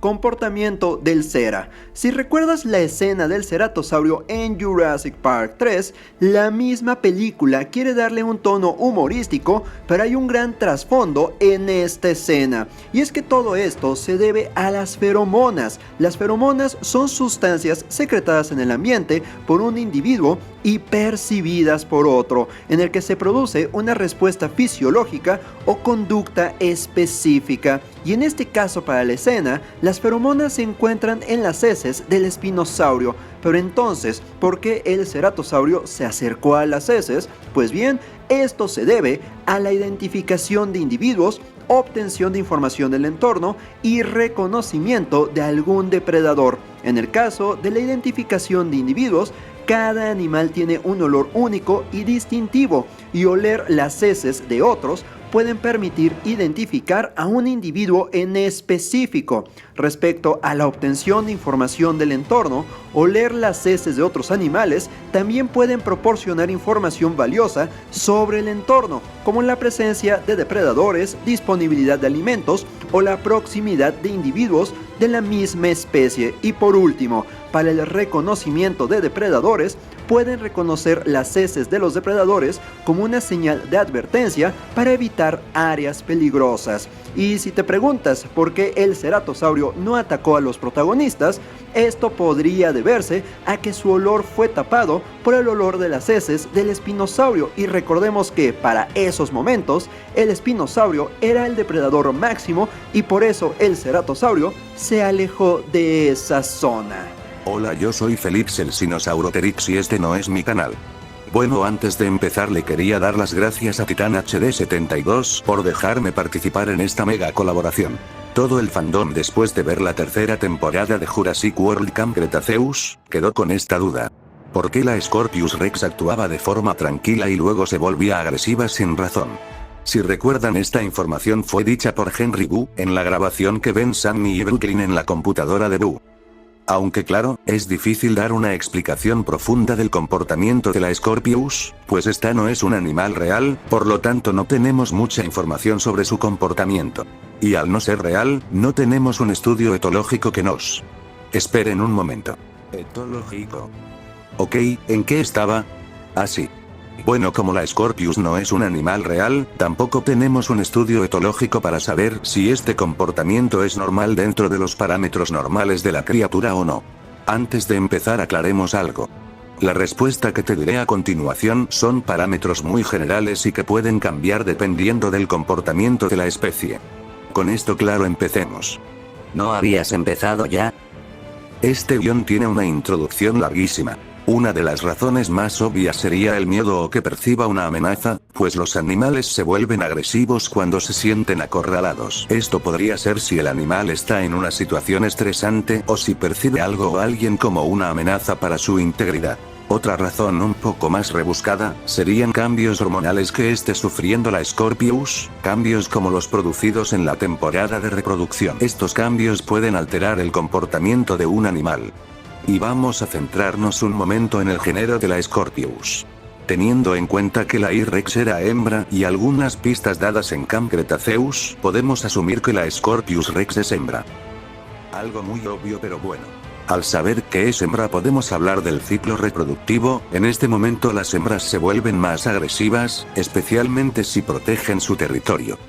E: Comportamiento del Cera. Si recuerdas la escena del ceratosaurio en Jurassic Park 3, la misma película quiere darle un tono humorístico, pero hay un gran trasfondo en esta escena, y es que todo esto se debe a las feromonas. Las feromonas son sustancias secretadas en el ambiente por un individuo y percibidas por otro, en el que se produce una respuesta fisiológica o conducta específica. Y en este caso, para la escena, las feromonas se encuentran en las heces del espinosaurio. Pero entonces, ¿por qué el ceratosaurio se acercó a las heces? Pues bien, esto se debe a la identificación de individuos, obtención de información del entorno y reconocimiento de algún depredador. En el caso de la identificación de individuos, cada animal tiene un olor único y distintivo, y oler las heces de otros pueden permitir identificar a un individuo en específico. Respecto a la obtención de información del entorno, oler las heces de otros animales también pueden proporcionar información valiosa sobre el entorno, como la presencia de depredadores, disponibilidad de alimentos o la proximidad de individuos de la misma especie. Y por último, para el reconocimiento de depredadores, pueden reconocer las heces de los depredadores como una señal de advertencia para evitar áreas peligrosas. Y si te preguntas por qué el ceratosaurio no atacó a los protagonistas, esto podría deberse a que su olor fue tapado por el olor de las heces del espinosaurio, y recordemos que para esos momentos el espinosaurio era el depredador máximo y por eso el ceratosaurio se alejó de esa zona.
J: Hola, yo soy Félix el Sinosauroterix y este no es mi canal. Bueno, antes de empezar le quería dar las gracias a Titan HD72 por dejarme participar en esta mega colaboración. Todo el fandom después de ver la tercera temporada de Jurassic World Camp Cretaceous, quedó con esta duda. ¿Por qué la Scorpius Rex actuaba de forma tranquila y luego se volvía agresiva sin razón? Si recuerdan, esta información fue dicha por Henry Wu en la grabación que ven Sammy y Brooklyn en la computadora de Wu. Aunque claro, es difícil dar una explicación profunda del comportamiento de la Scorpius, pues esta no es un animal real, por lo tanto no tenemos mucha información sobre su comportamiento. Y al no ser real, no tenemos un estudio etológico que nos... Esperen un momento. ¿Etológico? Ok, ¿en qué estaba? Ah, sí. Bueno, como la Scorpius no es un animal real, tampoco tenemos un estudio etológico para saber si este comportamiento es normal dentro de los parámetros normales de la criatura o no. Antes de empezar, aclaremos algo. La respuesta que te diré a continuación son parámetros muy generales y que pueden cambiar dependiendo del comportamiento de la especie. Con esto claro, empecemos.
P: ¿No habías empezado ya?
J: Este guión tiene una introducción larguísima. Una de las razones más obvias sería el miedo o que perciba una amenaza, pues los animales se vuelven agresivos cuando se sienten acorralados. Esto podría ser si el animal está en una situación estresante o si percibe algo o alguien como una amenaza para su integridad. Otra razón un poco más rebuscada serían cambios hormonales que esté sufriendo la Scorpius, cambios como los producidos en la temporada de reproducción. Estos cambios pueden alterar el comportamiento de un animal. Y vamos a centrarnos un momento en el género de la Scorpius. Teniendo en cuenta que la I-Rex era hembra y algunas pistas dadas en Camp Cretaceous, podemos asumir que la Scorpius Rex es hembra. Algo muy obvio, pero bueno. Al saber que es hembra podemos hablar del ciclo reproductivo. En este momento las hembras se vuelven más agresivas, especialmente si protegen su territorio.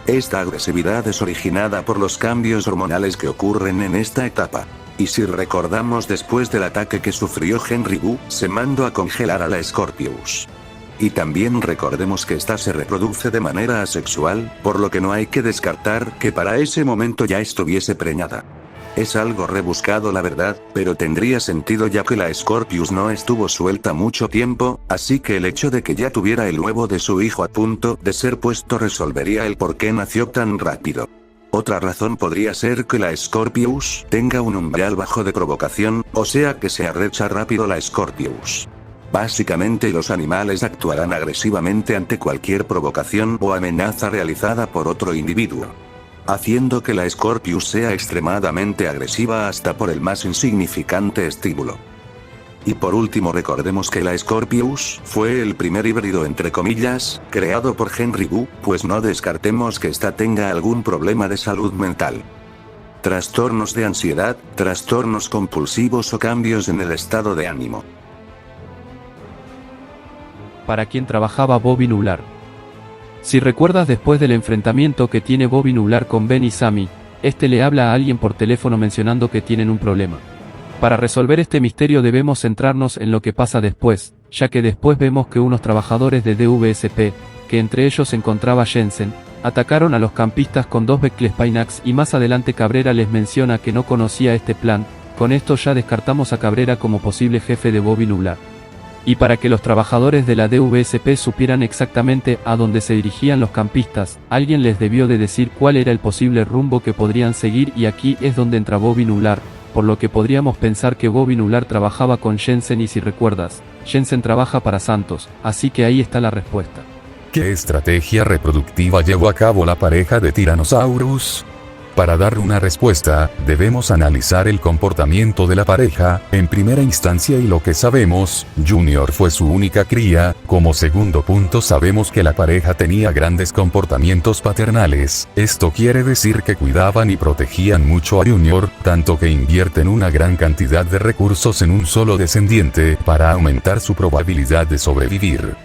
J: Esta agresividad es originada por los cambios hormonales que ocurren en esta etapa. Y si recordamos, después del ataque que sufrió Henry Wu, se mandó a congelar a la Scorpius. Y también recordemos que esta se reproduce de manera asexual, por lo que no hay que descartar que para ese momento ya estuviese preñada. Es algo rebuscado la verdad, pero tendría sentido ya que la Scorpius no estuvo suelta mucho tiempo, así que el hecho de que ya tuviera el huevo de su hijo a punto de ser puesto resolvería el por qué nació tan rápido. Otra razón podría ser que la Scorpius tenga un umbral bajo de provocación, o sea que se arrecha rápido la Scorpius. Básicamente los animales actuarán agresivamente ante cualquier provocación o amenaza realizada por otro individuo, haciendo que la Scorpius sea extremadamente agresiva hasta por el más insignificante estímulo. Y por último, recordemos que la Scorpius fue el primer híbrido entre comillas, creado por Henry Wu, pues no descartemos que ésta tenga algún problema de salud mental. Trastornos de ansiedad, trastornos compulsivos o cambios en el estado de ánimo.
L: Para quien trabajaba Bobby Nular. Si recuerdas, después del enfrentamiento que tiene Bobby Nular con Ben y Sammy, este le habla a alguien por teléfono mencionando que tienen un problema. Para resolver este misterio debemos centrarnos en lo que pasa después, ya que después vemos que unos trabajadores de DVSP, que entre ellos se encontraba Jensen, atacaron a los campistas con 2 Beckley Spinax y más adelante Cabrera les menciona que no conocía este plan. Con esto ya descartamos a Cabrera como posible jefe de Bobby Nular. Y para que los trabajadores de la DVSP supieran exactamente a dónde se dirigían los campistas, alguien les debió de decir cuál era el posible rumbo que podrían seguir, y aquí es donde entra Bobby Nular, por lo que podríamos pensar que Bobby Nular trabajaba con Jensen, y si recuerdas, Jensen trabaja para Santos, así que ahí está la respuesta.
K: ¿Qué estrategia reproductiva llevó a cabo la pareja de Tyrannosaurus? Para dar una respuesta, debemos analizar el comportamiento de la pareja, en primera instancia y lo que sabemos, Junior fue su única cría. Como segundo punto sabemos que la pareja tenía grandes comportamientos paternales, esto quiere decir que cuidaban y protegían mucho a Junior, tanto que invierten una gran cantidad de recursos en un solo descendiente, para aumentar su probabilidad de sobrevivir.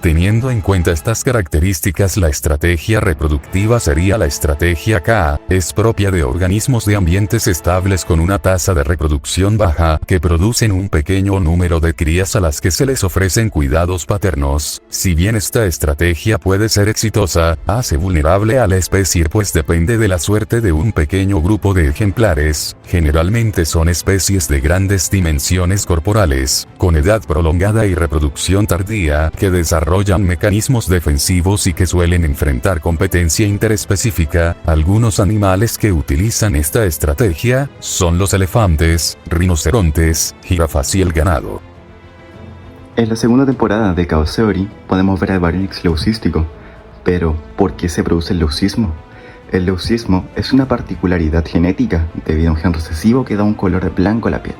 K: Teniendo en cuenta estas características, la estrategia reproductiva sería la estrategia K, es propia de organismos de ambientes estables con una tasa de reproducción baja, que producen un pequeño número de crías a las que se les ofrecen cuidados paternos. Si bien esta estrategia puede ser exitosa, hace vulnerable a la especie pues depende de la suerte de un pequeño grupo de ejemplares, generalmente son especies de grandes dimensiones corporales, con edad prolongada y reproducción tardía, que desarrollan mecanismos defensivos y que suelen enfrentar competencia interespecífica. Algunos animales que utilizan esta estrategia son los elefantes, rinocerontes, jirafas y el ganado.
O: En la segunda temporada de Chaos Theory podemos ver al Baryonyx leucístico, pero ¿por qué se produce el leucismo? El leucismo es una particularidad genética debido a un gen recesivo que da un color blanco a la piel,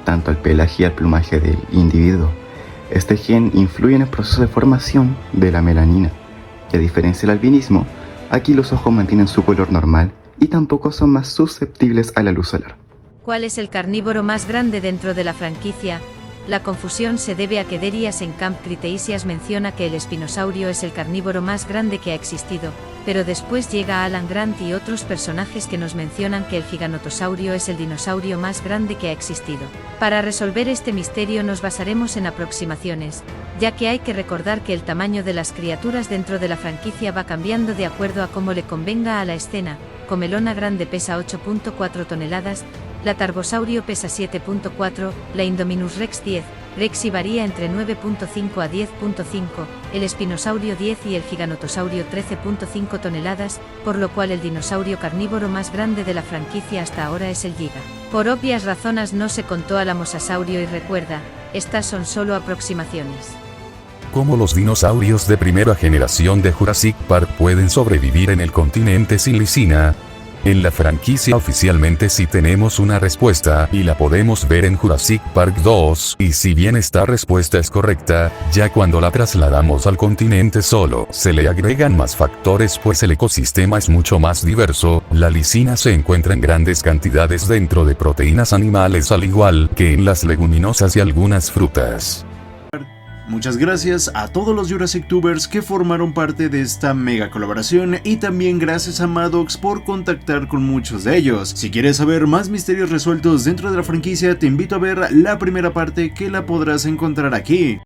O: tanto al pelaje y al plumaje del individuo. Este gen influye en el proceso de formación de la melanina, y a diferencia del albinismo, aquí los ojos mantienen su color normal y tampoco son más susceptibles a la luz solar.
Q: ¿Cuál es el carnívoro más grande dentro de la franquicia? La confusión se debe a que Derias en Camp Cretaceous menciona que el espinosaurio es el carnívoro más grande que ha existido, pero después llega Alan Grant y otros personajes que nos mencionan que el giganotosaurio es el dinosaurio más grande que ha existido. Para resolver este misterio nos basaremos en aproximaciones, ya que hay que recordar que el tamaño de las criaturas dentro de la franquicia va cambiando de acuerdo a cómo le convenga a la escena. Comelona grande pesa 8.4 toneladas, la Tarbosaurio pesa 7.4, la Indominus Rex 10, Rexy varía entre 9.5 a 10.5, el Espinosaurio 10 y el Giganotosaurio 13.5 toneladas, por lo cual el dinosaurio carnívoro más grande de la franquicia hasta ahora es el Giga. Por obvias razones no se contó al Mosasaurio y recuerda, estas son solo aproximaciones.
K: ¿Cómo los dinosaurios de primera generación de Jurassic Park pueden sobrevivir en el continente sin lisina? En la franquicia oficialmente sí tenemos una respuesta y la podemos ver en Jurassic Park 2, y si bien esta respuesta es correcta, ya cuando la trasladamos al continente solo se le agregan más factores pues el ecosistema es mucho más diverso, la lisina se encuentra en grandes cantidades dentro de proteínas animales al igual que en las leguminosas y algunas frutas.
A: Muchas gracias a todos los Jurassic Tubers que formaron parte de esta mega colaboración y también gracias a Maddox por contactar con muchos de ellos. Si quieres saber más misterios resueltos dentro de la franquicia, te invito a ver la primera parte que la podrás encontrar aquí.